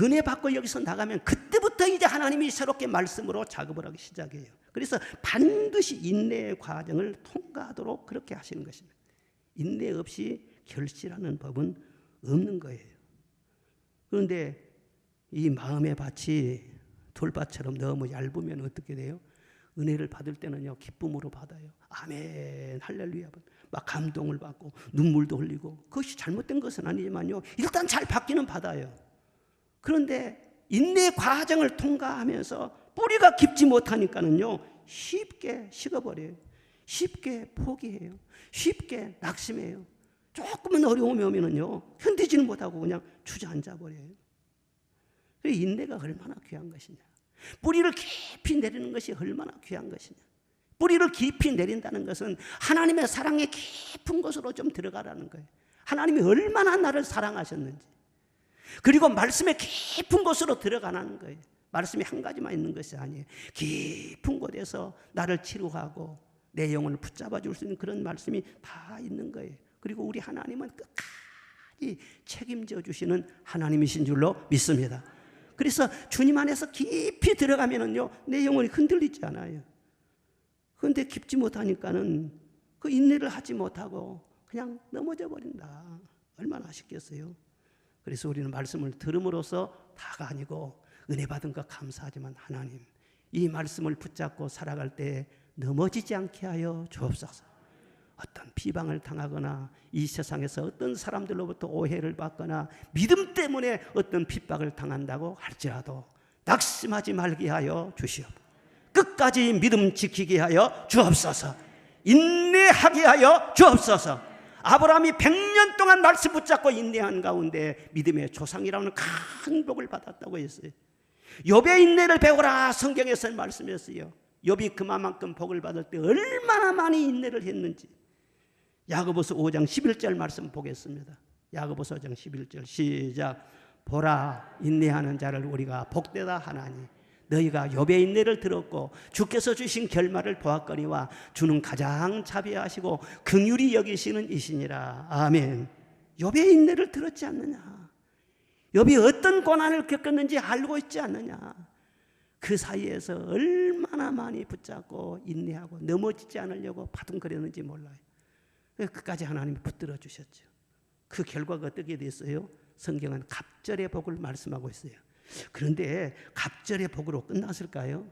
은혜 받고 여기서 나가면 그때부터 이제 하나님이 새롭게 말씀으로 작업을 하기 시작해요. 그래서 반드시 인내의 과정을 통과하도록 그렇게 하시는 것입니다. 인내 없이 결실하는 법은 없는 거예요. 그런데 이 마음의 밭이 돌밭처럼 너무 얇으면 어떻게 돼요? 은혜를 받을 때는요, 기쁨으로 받아요. 아멘, 할렐루야. 막 감동을 받고 눈물도 흘리고 그것이 잘못된 것은 아니지만요, 일단 잘 받기는 받아요. 그런데 인내 과정을 통과하면서 뿌리가 깊지 못하니까는요, 쉽게 식어버려요. 쉽게 포기해요. 쉽게 낙심해요. 조금만 어려움이 오면은요, 견디지는 못하고 그냥 주저앉아 버려요. 인내가 얼마나 귀한 것이냐. 뿌리를 깊이 내리는 것이 얼마나 귀한 것이냐. 뿌리를 깊이 내린다는 것은 하나님의 사랑의 깊은 곳으로 좀 들어가라는 거예요. 하나님이 얼마나 나를 사랑하셨는지. 그리고 말씀의 깊은 곳으로 들어가라는 거예요. 말씀이 한 가지만 있는 것이 아니에요. 깊은 곳에서 나를 치료하고 내 영혼을 붙잡아 줄 수 있는 그런 말씀이 다 있는 거예요. 그리고 우리 하나님은 끝까지 책임져 주시는 하나님이신 줄로 믿습니다. 그래서 주님 안에서 깊이 들어가면은요, 내 영혼이 흔들리지 않아요. 그런데 깊지 못하니까는 그 인내를 하지 못하고 그냥 넘어져 버린다. 얼마나 아쉽겠어요. 그래서 우리는 말씀을 들음으로써 다가 아니고 은혜 받은 것 감사하지만 하나님, 이 말씀을 붙잡고 살아갈 때 넘어지지 않게 하여 주옵소서. 어떤 비방을 당하거나 이 세상에서 어떤 사람들로부터 오해를 받거나 믿음 때문에 어떤 핍박을 당한다고 할지라도 낙심하지 말게 하여 주시옵소서. 끝까지 믿음 지키게 하여 주옵소서. 인내하게 하여 주옵소서. 아브라함이 100년 동안 말씀 붙잡고 인내한 가운데 믿음의 조상이라는 큰 복을 받았다고 했어요. 욥의 인내를 배우라 성경에서 말씀했어요. 욥이 그만큼 복을 받을 때 얼마나 많이 인내를 했는지. 야고보서 5장 11절 말씀 보겠습니다. 야고보서 5장 11절 시작. 보라 인내하는 자를 우리가 복되다 하나니 너희가 욥의 인내를 들었고 주께서 주신 결말을 보았거니와 주는 가장 자비하시고 긍휼히 여기시는 이시니라. 아멘. 욥의 인내를 들었지 않느냐? 욥이 어떤 고난을 겪었는지 알고 있지 않느냐? 그 사이에서 얼마나 많이 붙잡고 인내하고 넘어지지 않으려고 바둥거렸는지 몰라요. 끝까지 하나님이 붙들어 주셨죠. 그 결과가 어떻게 됐어요? 성경은 갑절의 복을 말씀하고 있어요. 그런데 갑절의 복으로 끝났을까요?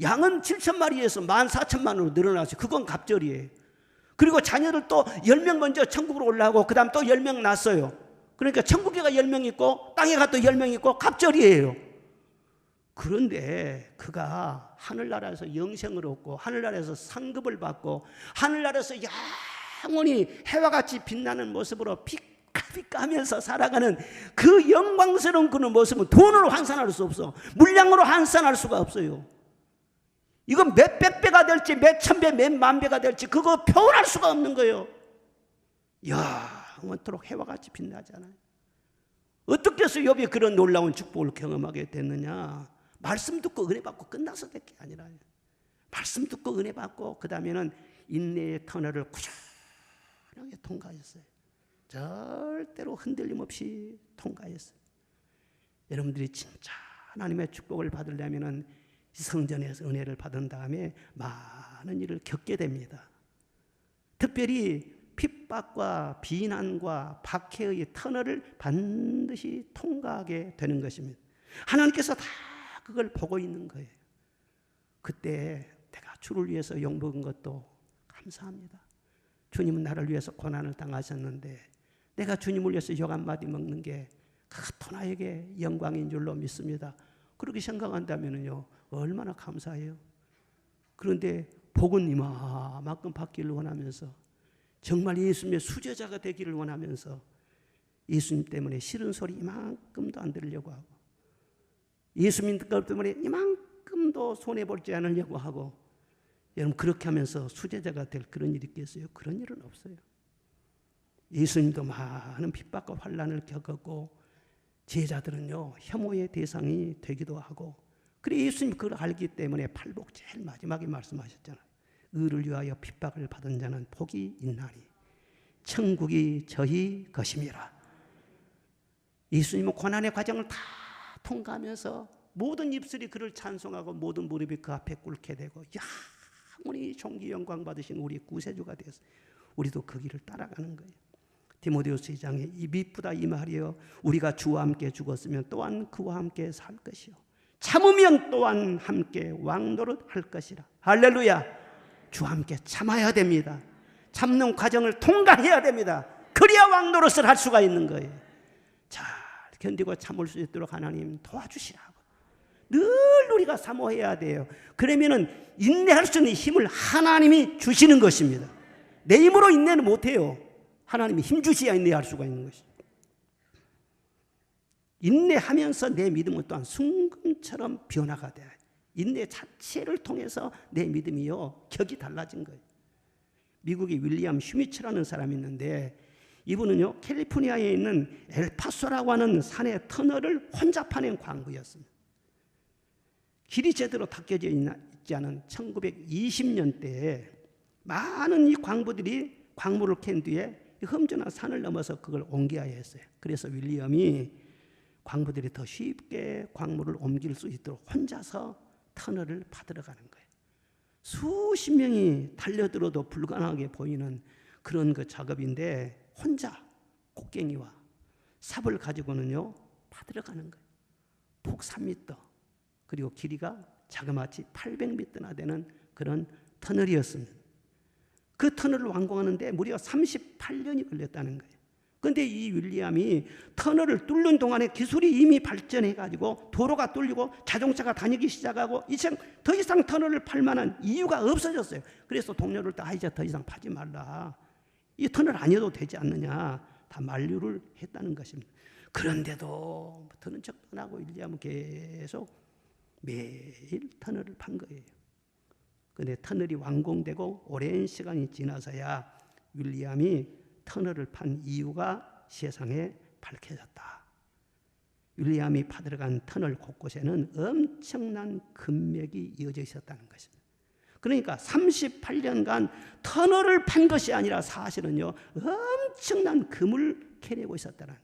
양은 7,000마리에서 14,000마리로 늘어났어요. 그건 갑절이에요. 그리고 자녀들 또 10명 먼저 천국으로 올라가고 그 다음 또 10명 낳았어요. 그러니까 천국에가 10명 있고 땅에 가도 10명 있고 갑절이에요. 그런데 그가 하늘나라에서 영생을 얻고 하늘나라에서 상급을 받고 하늘나라에서 영원히 해와 같이 빛나는 모습으로 빛 까면서 살아가는 그 영광스러운 그런 모습은 돈으로 환산할 수 없어. 물량으로 환산할 수가 없어요. 이건 몇백 배가 될지 몇천 배, 몇만 배가 될지 그거 표현할 수가 없는 거예요. 영원토록 해와 같이 빛나잖아요. 어떻게 해서 욥이 그런 놀라운 축복을 경험하게 됐느냐? 말씀 듣고 은혜 받고 끝나서 될 게 아니라 말씀 듣고 은혜 받고 그 다음에는 인내의 터널을 꾸준하게 통과했어요. 절대로 흔들림 없이 통과했어요. 여러분들이 진짜 하나님의 축복을 받으려면 성전에서 은혜를 받은 다음에 많은 일을 겪게 됩니다. 특별히 핍박과 비난과 박해의 터널을 반드시 통과하게 되는 것입니다. 하나님께서 다 그걸 보고 있는 거예요. 그때 내가 주를 위해서 욕먹은 것도 감사합니다. 주님은 나를 위해서 고난을 당하셨는데 내가 주님을 위해서 욕 한마디 먹는 게 그것도 나에게 영광인 줄로 믿습니다. 그렇게 생각한다면요 얼마나 감사해요. 그런데 복은 이만큼 받기를 원하면서 정말 예수님의 수제자가 되기를 원하면서 예수님 때문에 싫은 소리 이만큼도 안 들으려고 하고 예수님 때문에 이만큼도 손해보지 않으려고 하고 여러분 그렇게 하면서 수제자가 될 그런 일이 있겠어요? 그런 일은 없어요. 예수님도 많은 핍박과 환난을 겪었고 제자들은요 혐오의 대상이 되기도 하고 그래 예수님 그걸 알기 때문에 팔복 제일 마지막에 말씀하셨잖아요. 의를 위하여 핍박을 받은 자는 복이 있나니 천국이 저희 것임이라. 예수님은 고난의 과정을 다 통과하면서 모든 입술이 그를 찬송하고 모든 무릎이 그 앞에 꿇게 되고 영원히 존귀 영광 받으신 우리 구세주가 되었어요. 우리도 그 길을 따라가는 거예요. 디모데후서 2장에 이비쁘다 이 말이여 우리가 주와 함께 죽었으면 또한 그와 함께 살 것이요 참으면 또한 함께 왕노릇 할 것이라. 할렐루야. 주와 함께 참아야 됩니다. 참는 과정을 통과해야 됩니다. 그래야 왕노릇을 할 수가 있는 거예요. 잘 견디고 참을 수 있도록 하나님 도와주시라고 늘 우리가 사모해야 돼요. 그러면은 인내할 수 있는 힘을 하나님이 주시는 것입니다. 내 힘으로 인내는 못해요. 하나님이 힘 주셔야 인내할 수가 있는 것입니다. 인내하면서 내 믿음은 또한 순금처럼 변화가 돼요. 인내 자체를 통해서 내 믿음이요 격이 달라진 거예요. 미국의 윌리엄 슈미츠라는 사람이 있는데 이분은요 캘리포니아에 있는 엘파소라고 하는 산의 터널을 혼자 파낸 광부였습니다. 길이 제대로 닦여져 있지 않은 1920년대에 많은 이 광부들이 광물을 캔 뒤에 험준한 산을 넘어서 그걸 옮겨야 했어요. 그래서 윌리엄이 광부들이 더 쉽게 광물을 옮길 수 있도록 혼자서 터널을 파들어가는 거예요. 수십 명이 달려들어도 불가능하게 보이는 그런 그 작업인데 혼자 곡괭이와 삽을 가지고는요 파들어가는 거예요. 폭 3m 그리고 길이가 자그마치 800m나 되는 그런 터널이었습니다. 그 터널을 완공하는데 무려 38년이 걸렸다는 거예요. 그런데 이 윌리엄이 터널을 뚫는 동안에 기술이 이미 발전해가지고 도로가 뚫리고 자동차가 다니기 시작하고 더 이상 터널을 팔 만한 이유가 없어졌어요. 그래서 동료를 이제 더 이상 파지 말라. 이 터널 아니어도 되지 않느냐. 다 만류를 했다는 것입니다. 그런데도 터는 척도 안 하고 윌리엄은 계속 매일 터널을 판 거예요. 그런데 터널이 완공되고 오랜 시간이 지나서야 윌리엄이 터널을 판 이유가 세상에 밝혀졌다. 윌리엄이 파들어간 터널 곳곳에는 엄청난 금맥이 이어져 있었다는 것입니다. 그러니까 38년간 터널을 판 것이 아니라 사실은요, 엄청난 금을 캐내고 있었다는.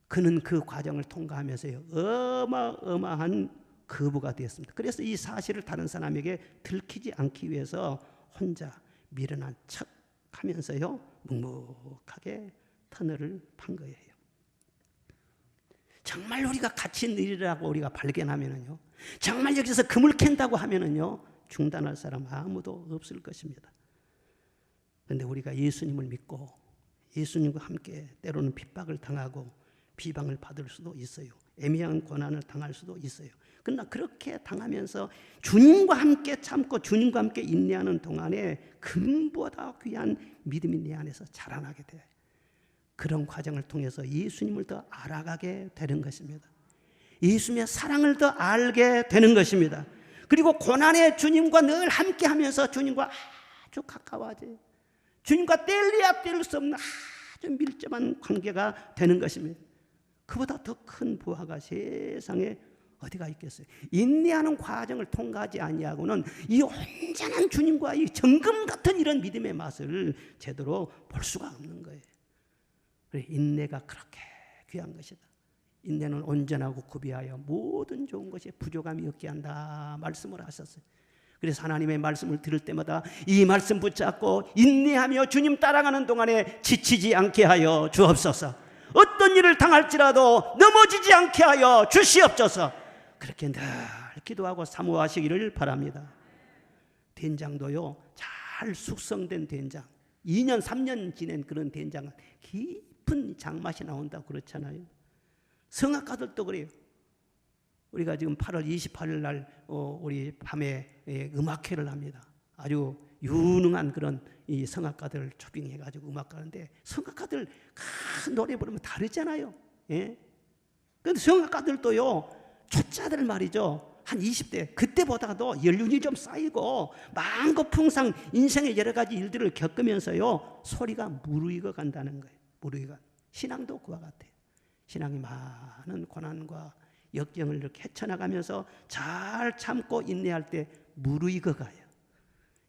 그는 그 과정을 통과하면서요, 어마어마한 거부가 되었습니다. 그래서 이 사실을 다른 사람에게 들키지 않기 위해서 혼자 미련한 척 하면서요, 묵묵하게 터널을 판 거예요. 정말 우리가 가치 있는 일이라고 우리가 발견하면은요, 정말 여기서 금을 캔다고 하면은요, 중단할 사람 아무도 없을 것입니다. 그런데 우리가 예수님을 믿고 예수님과 함께 때로는 핍박을 당하고 비방을 받을 수도 있어요. 애매한 고난을 당할 수도 있어요. 그러나 그렇게 당하면서 주님과 함께 참고 주님과 함께 인내하는 동안에 금보다 귀한 믿음이 내 안에서 자라나게 돼요. 그런 과정을 통해서 예수님을 더 알아가게 되는 것입니다. 예수님의 사랑을 더 알게 되는 것입니다. 그리고 고난의 주님과 늘 함께 하면서 주님과 아주 가까워져요. 주님과 뗄래야 뗄 수 없는 아주 밀접한 관계가 되는 것입니다. 그보다 더 큰 부하가 세상에 어디가 있겠어요? 인내하는 과정을 통과하지 아니하고는 이 온전한 주님과 이 정금 같은 이런 믿음의 맛을 제대로 볼 수가 없는 거예요. 인내가 그렇게 귀한 것이다. 인내는 온전하고 구비하여 모든 좋은 것에 부족함이 없게 한다 말씀을 하셨어요. 그래서 하나님의 말씀을 들을 때마다 이 말씀 붙잡고 인내하며 주님 따라가는 동안에 지치지 않게 하여 주옵소서. 어떤 일을 당할지라도 넘어지지 않게 하여 주시옵소서. 그렇게 늘 기도하고 사모하시기를 바랍니다. 된장도요, 잘 숙성된 된장, 2년 3년 지낸 그런 된장은 깊은 장맛이 나온다고 그렇잖아요. 성악가들도 그래요. 우리가 지금 8월 28일 날 우리 밤에 음악회를 합니다. 아주 유능한 그런 이 성악가들 초빙해가지고 음악가인데, 성악가들 노래 부르면 다르잖아요. 예? 그런데 성악가들도요, 초짜들 말이죠, 한 20대 그때보다도 연륜이 좀 쌓이고 만고풍상 인생의 여러 가지 일들을 겪으면서요, 소리가 무르익어 간다는 거예요. 무르익어. 신앙도 그와 같아요. 신앙이 많은 고난과 역경을 이렇게 헤쳐나가면서 잘 참고 인내할 때 무르익어 가요.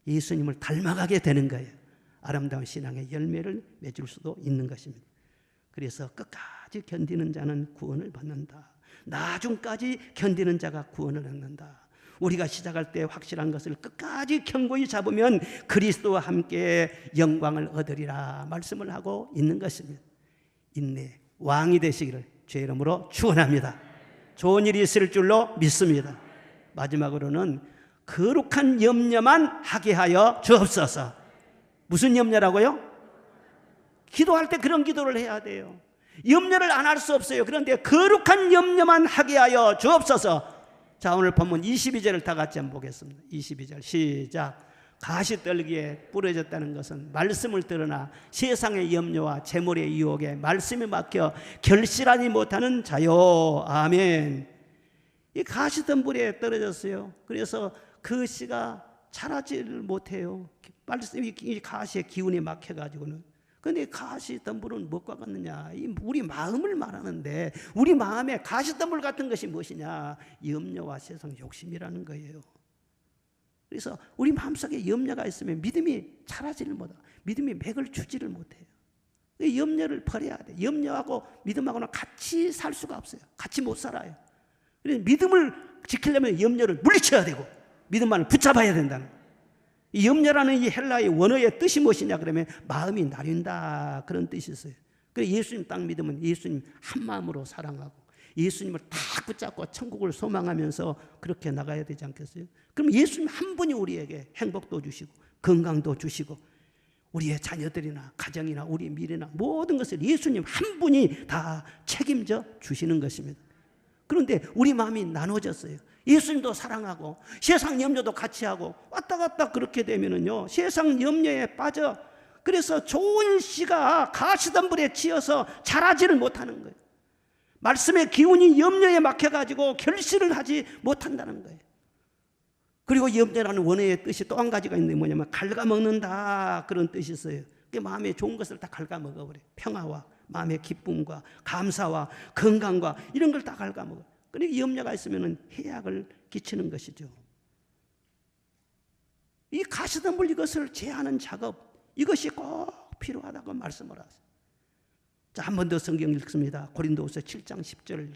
예수님을 닮아가게 되는 거예요. 아름다운 신앙의 열매를 맺을 수도 있는 것입니다. 그래서 끝까지 견디는 자는 구원을 받는다. 나중까지 견디는 자가 구원을 얻는다. 우리가 시작할 때 확실한 것을 끝까지 견고히 잡으면 그리스도와 함께 영광을 얻으리라 말씀을 하고 있는 것입니다. 인내 왕이 되시기를 주의 이름으로 축원합니다. 좋은 일이 있을 줄로 믿습니다. 마지막으로는 거룩한 염려만 하게 하여 주옵소서. 무슨 염려라고요? 기도할 때 그런 기도를 해야 돼요. 염려를 안 할 수 없어요. 그런데 거룩한 염려만 하게 하여 주옵소서. 자, 오늘 본문 22절을 다 같이 한번 보겠습니다. 22절 시작. 가시떨기에 부러졌다는 것은 말씀을 들으나 세상의 염려와 재물의 유혹에 말씀에 막혀 결실하지 못하는 자요. 아멘. 이 가시덤불에 떨어졌어요. 그래서 그 씨가 자라지를 못해요. 말씀이 가시의 기운에 막혀가지고는. 그런데 가시덤불은 무엇과 같느냐? 우리 마음을 말하는데 우리 마음에 가시덤불 같은 것이 무엇이냐? 염려와 세상 욕심이라는 거예요. 그래서 우리 마음속에 염려가 있으면 믿음이 자라지를 못하고 믿음이 맥을 주지를 못해요. 염려를 버려야 돼. 염려하고 믿음하고는 같이 살 수가 없어요. 같이 못 살아요. 그래서 믿음을 지키려면 염려를 물리쳐야 되고 믿음만을 붙잡아야 된다는 거예요. 이 염려라는 이 헬라의 원어의 뜻이 무엇이냐 그러면 마음이 나뉜다 그런 뜻이 있어요. 그래서 예수님 딱 믿으면 예수님 한 마음으로 사랑하고 예수님을 딱 붙잡고 천국을 소망하면서 그렇게 나가야 되지 않겠어요? 그럼 예수님 한 분이 우리에게 행복도 주시고 건강도 주시고 우리의 자녀들이나 가정이나 우리의 미래나 모든 것을 예수님 한 분이 다 책임져 주시는 것입니다. 그런데 우리 마음이 나눠졌어요. 예수님도 사랑하고 세상 염려도 같이 하고 왔다 갔다 그렇게 되면은요, 세상 염려에 빠져 그래서 좋은 씨가 가시덤불에 치여서 자라지를 못하는 거예요. 말씀의 기운이 염려에 막혀가지고 결실을 하지 못한다는 거예요. 그리고 염려라는 원어의 뜻이 또 한 가지가 있는데 뭐냐면 갉아먹는다 그런 뜻이 있어요. 마음에 좋은 것을 다 갉아먹어버려요. 평화와 마음의 기쁨과 감사와 건강과 이런 걸 다 갉아먹어요. 그러니까 염려가 있으면 해악을 끼치는 것이죠. 이 가시덤불 이것을 제하는 작업, 이것이 꼭 필요하다고 말씀을 하세요. 자, 한 번 더 성경 읽습니다. 고린도후서 7장 10절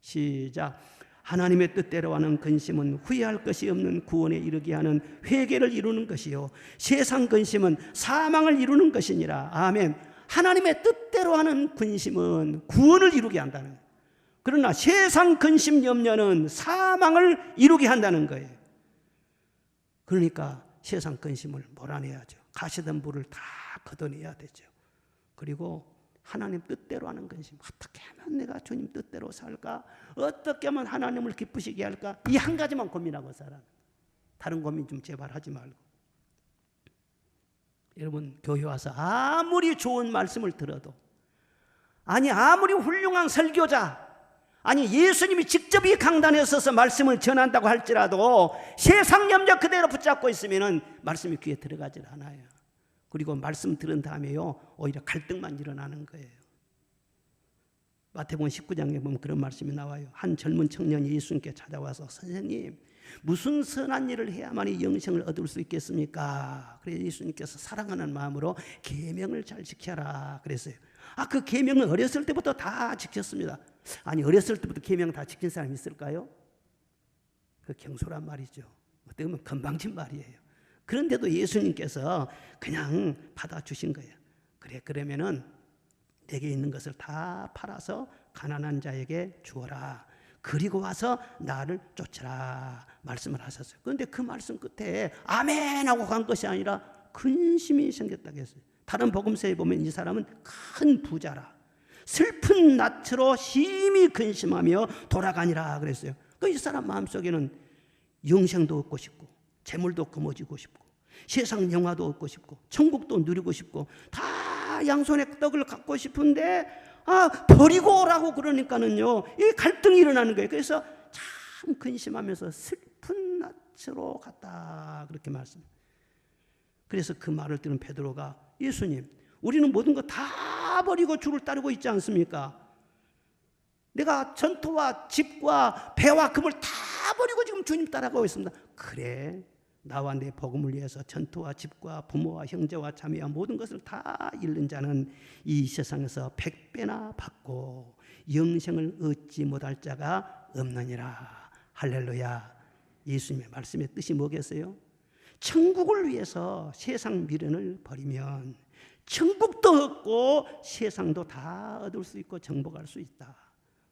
시작. 하나님의 뜻대로 하는 근심은 후회할 것이 없는 구원에 이르게 하는 회개를 이루는 것이요 세상 근심은 사망을 이루는 것이니라. 아멘. 하나님의 뜻대로 하는 근심은 구원을 이루게 한다는 거예요. 그러나 세상 근심 염려는 사망을 이루게 한다는 거예요. 그러니까 세상 근심을 몰아내야죠. 가시던 불을 다 걷어내야 되죠. 그리고 하나님 뜻대로 하는 근심, 어떻게 하면 내가 주님 뜻대로 살까? 어떻게 하면 하나님을 기쁘시게 할까? 이 한 가지만 고민하고 살아. 다른 고민 좀 제발 하지 말고. 여러분, 교회 와서 아무리 좋은 말씀을 들어도, 아니 아무리 훌륭한 설교자, 아니 예수님이 직접 이 강단에 서서 말씀을 전한다고 할지라도 세상 염려 그대로 붙잡고 있으면 말씀이 귀에 들어가질 않아요. 그리고 말씀 들은 다음에요, 오히려 갈등만 일어나는 거예요. 마태복음 19장에 보면 그런 말씀이 나와요. 한 젊은 청년이 예수님께 찾아와서 선생님, 무슨 선한 일을 해야만이 영생을 얻을 수 있겠습니까? 그래서 예수님께서 사랑하는 마음으로 계명을 잘 지켜라 그랬어요. 그 계명은 어렸을 때부터 다 지켰습니다. 아니, 어렸을 때부터 계명 다 지킨 사람이 있을까요? 그 경솔한 말이죠. 어떻게 보면 건방진 말이에요. 그런데도 예수님께서 그냥 받아주신 거예요. 그래, 그러면은 내게 있는 것을 다 팔아서 가난한 자에게 주어라. 그리고 와서 나를 쫓아라 말씀을 하셨어요. 그런데 그 말씀 끝에 아멘 하고 간 것이 아니라 근심이 생겼다고 했어요. 다른 복음서에 보면 이 사람은 큰 부자라. 슬픈 낯으로 심히 근심하며 돌아가니라 그랬어요. 이 사람 마음속에는 영생도 얻고 싶고 재물도 거머쥐고 싶고 세상 영화도 얻고 싶고 천국도 누리고 싶고 다 양손에 떡을 갖고 싶은데 버리고 오라고 그러니까는요, 이 갈등이 일어나는 거예요. 그래서 참 근심하면서 슬픈 낯으로 갔다 그렇게 말씀해요. 그래서 그 말을 들은 베드로가 예수님, 우리는 모든 거 다 버리고 주를 따르고 있지 않습니까? 내가 전토와 집과 배와 금을 다 버리고 지금 주님 따라가고 있습니다. 그래, 나와 내 복음을 위해서 전토와 집과 부모와 형제와 자매와 모든 것을 다 잃는 자는 이 세상에서 100배나 받고 영생을 얻지 못할 자가 없느니라. 할렐루야. 예수님의 말씀의 뜻이 뭐겠어요? 천국을 위해서 세상 미련을 버리면 천국도 얻고 세상도 다 얻을 수 있고 정복할 수 있다.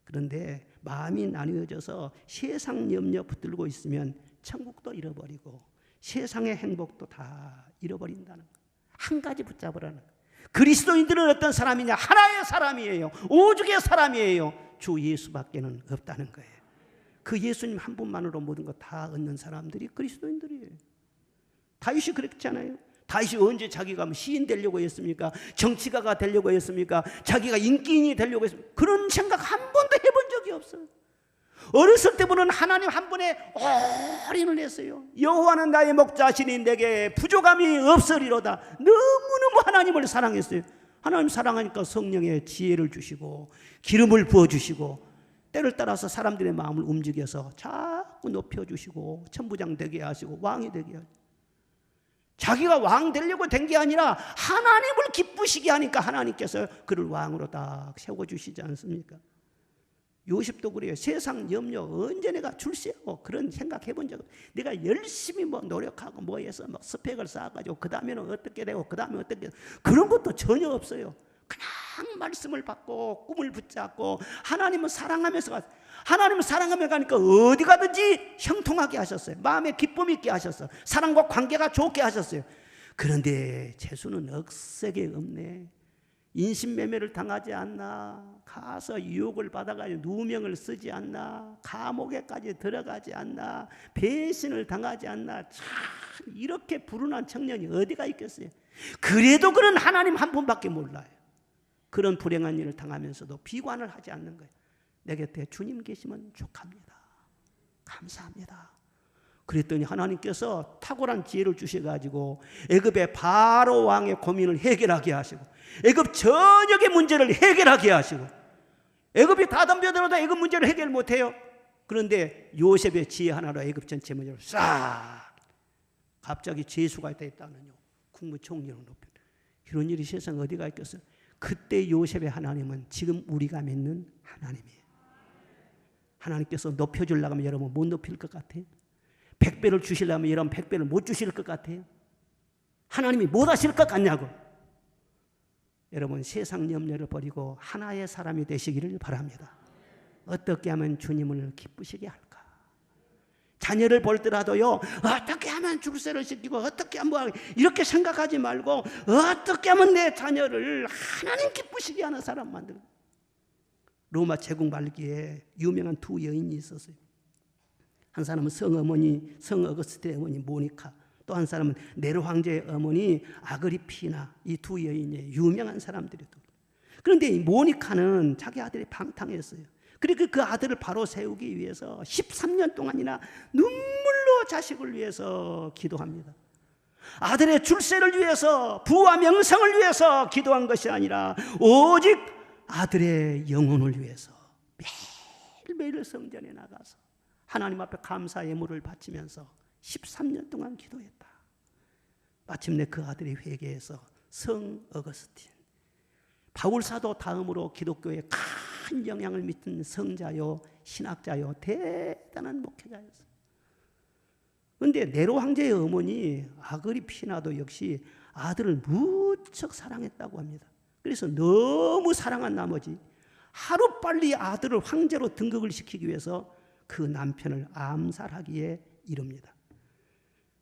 그런데 마음이 나뉘어져서 세상 염려 붙들고 있으면 천국도 잃어버리고 세상의 행복도 다 잃어버린다는 것. 한 가지 붙잡으라는 것. 그리스도인들은 어떤 사람이냐? 하나의 사람이에요. 오죽의 사람이에요. 주 예수밖에는 없다는 거예요. 그 예수님 한 분만으로 모든 것 다 얻는 사람들이 그리스도인들이에요. 다윗이 그랬잖아요. 다윗이 언제 자기가 시인 되려고 했습니까? 정치가가 되려고 했습니까? 자기가 인기인이 되려고 했습니까? 그런 생각 한 번도 해본 적이 없어요. 어렸을 때부터는 하나님 한 분에 올인을 했어요. 여호와는 나의 목자시니 내게 부족함이 없으리로다. 너무너무 하나님을 사랑했어요. 하나님 사랑하니까 성령의 지혜를 주시고 기름을 부어주시고 때를 따라서 사람들의 마음을 움직여서 자꾸 높여주시고 천부장 되게 하시고 왕이 되게 하시고, 자기가 왕 되려고 된 게 아니라 하나님을 기쁘시게 하니까 하나님께서 그를 왕으로 딱 세워주시지 않습니까? 요셉도 그래요. 세상 염려 언제 내가 줄세고 그런 생각 해본 적 없어요. 내가 열심히 노력하고 해서 스펙을 쌓아가지고 그 다음에는 어떻게 되고 그 다음에 어떻게 되고 그런 것도 전혀 없어요. 그냥 말씀을 받고 꿈을 붙잡고 하나님을 사랑하면서 하나님을 사랑하며 가니까 어디 가든지 형통하게 하셨어요. 마음에 기쁨 있게 하셨어요. 사랑과 관계가 좋게 하셨어요. 그런데 재수는 억세게 없네. 인신매매를 당하지 않나, 가서 유혹을 받아가지고 누명을 쓰지 않나, 감옥에까지 들어가지 않나, 배신을 당하지 않나. 참 이렇게 불운한 청년이 어디가 있겠어요. 그래도 그런 하나님 한 분밖에 몰라요. 그런 불행한 일을 당하면서도 비관을 하지 않는 거예요. 내 곁에 주님 계시면 족합니다. 감사합니다. 그랬더니 하나님께서 탁월한 지혜를 주셔가지고 애굽의 바로 왕의 고민을 해결하게 하시고 애굽 전역의 문제를 해결하게 하시고 애굽이 다 덤벼들어도 애굽 문제를 해결 못해요. 그런데 요셉의 지혜 하나로 애굽 전체 문제를 싹 갑자기 재수가 됐다는요. 국무총리로 높여. 이런 일이 세상 어디가 있겠어요. 그때 요셉의 하나님은 지금 우리가 믿는 하나님이에요. 하나님께서 높여주려고 하면 여러분 못 높일 것 같아요. 100배를 주시려면 여러분 100배를 못 주실 것 같아요. 하나님이 못 하실 것 같냐고. 여러분 세상 염려를 버리고 하나의 사람이 되시기를 바랍니다. 어떻게 하면 주님을 기쁘시게 할까? 자녀를 볼 때라도요, 어떻게 하면 출세를 시키고 어떻게 하면 이렇게 생각하지 말고 어떻게 하면 내 자녀를 하나님 기쁘시게 하는 사람 만들고. 로마 제국 말기에 유명한 두 여인이 있었어요. 한 사람은 성어머니, 성 어거스트의 어머니 모니카, 또 한 사람은 네로 황제의 어머니 아그리피나. 이 두 여인이 유명한 사람들이었던 거예요. 그런데 이 모니카는 자기 아들이 방탕했어요. 그리고 그 아들을 바로 세우기 위해서 13년 동안이나 눈물로 자식을 위해서 기도합니다. 아들의 출세를 위해서, 부와 명성을 위해서 기도한 것이 아니라 오직 아들의 영혼을 위해서 매일매일 성전에 나가서 하나님 앞에 감사 예물을 바치면서 13년 동안 기도했다. 마침내 그 아들이 회개해서 성 어거스틴, 바울 사도 다음으로 기독교에 큰 영향을 미친 성자요, 신학자요, 대단한 목회자였어요. 그런데 네로 황제의 어머니 아그리피나도 역시 아들을 무척 사랑했다고 합니다. 그래서 너무 사랑한 나머지 하루빨리 아들을 황제로 등극을 시키기 위해서 그 남편을 암살하기에 이릅니다.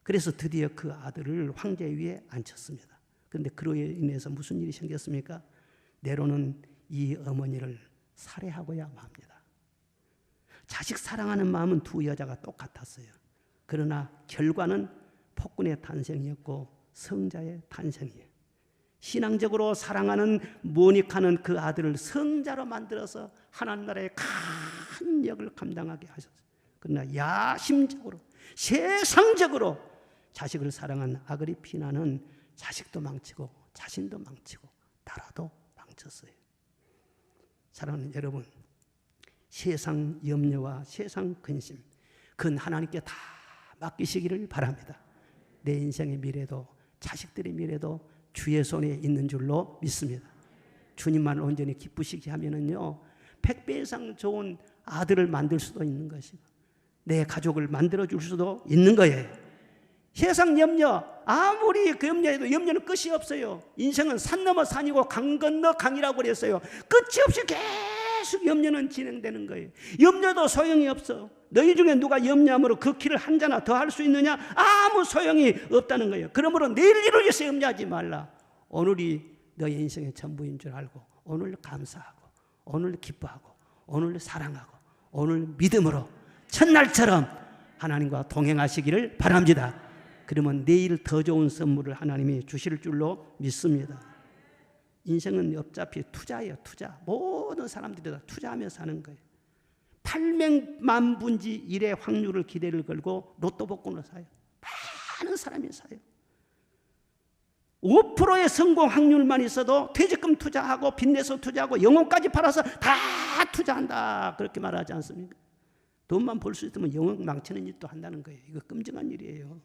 그래서 드디어 그 아들을 황제 위에 앉혔습니다. 그런데 그로 인해서 무슨 일이 생겼습니까? 네로는 이 어머니를 살해하고야 맙니다. 자식 사랑하는 마음은 두 여자가 똑같았어요. 그러나 결과는 폭군의 탄생이었고 성자의 탄생이에요. 신앙적으로 사랑하는 모니카는 그 아들을 성자로 만들어서 하나님 나라의 큰 역을 감당하게 하셨어요. 그러나 야심적으로, 세상적으로 자식을 사랑한 아그리피나는 자식도 망치고 자신도 망치고 나라도 망쳤어요. 사랑하는 여러분, 세상 염려와 세상 근심, 그건 하나님께 다 맡기시기를 바랍니다. 내 인생의 미래도 자식들의 미래도 주의 손에 있는 줄로 믿습니다. 주님만 온전히 기쁘시게 하면은요, 100배 이상 좋은 아들을 만들 수도 있는 것이고 내 가족을 만들어줄 수도 있는 거예요. 세상 염려, 아무리 그 염려해도 염려는 끝이 없어요. 인생은 산 넘어 산이고 강 건너 강이라고 그랬어요. 끝이 없이 계속 염려는 진행되는 거예요. 염려도 소용이 없어. 너희 중에 누가 염려함으로 그 키를 한 자나 더 할 수 있느냐? 아무 소용이 없다는 거예요. 그러므로 내일 일을 위해서 염려하지 말라. 오늘이 너의 인생의 전부인 줄 알고 오늘 감사하고 오늘 기뻐하고 오늘 사랑하고 오늘 믿음으로 첫날처럼 하나님과 동행하시기를 바랍니다. 그러면 내일 더 좋은 선물을 하나님이 주실 줄로 믿습니다. 인생은 어차피 투자예요. 투자. 모든 사람들이 다 투자하며 사는 거예요. 800만 분지 1의 확률을 기대를 걸고 로또 복권을 사요. 많은 사람이 사요. 5%의 성공 확률만 있어도 퇴직금 투자하고 빚내서 투자하고 영혼까지 팔아서 다 투자한다. 그렇게 말하지 않습니까? 돈만 벌 수 있으면 영혼 망치는 일도 한다는 거예요. 이거 끔찍한 일이에요.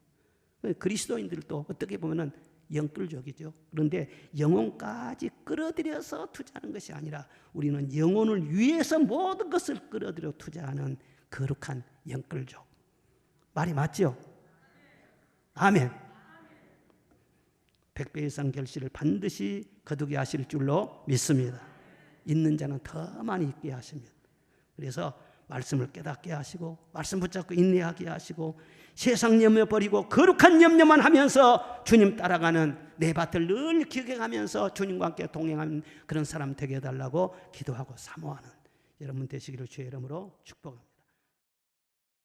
그리스도인들도 어떻게 보면은 영끌족이죠. 그런데 영혼까지 끌어들여서 투자하는 것이 아니라 우리는 영혼을 위해서 모든 것을 끌어들여 투자하는 거룩한 영끌족. 말이 맞죠? 아멘. 100배 이상 결실을 반드시 거두게 하실 줄로 믿습니다. 있는 자는 더 많이 있게 하십니다. 그래서 말씀을 깨닫게 하시고 말씀 붙잡고 인내하게 하시고 세상 염려 버리고 거룩한 염려만 하면서 주님 따라가는 내 밭을 늘 기억하면서 주님과 함께 동행하는 그런 사람 되게 해달라고 기도하고 사모하는 여러분 되시기를 주의 이름으로 축복합니다.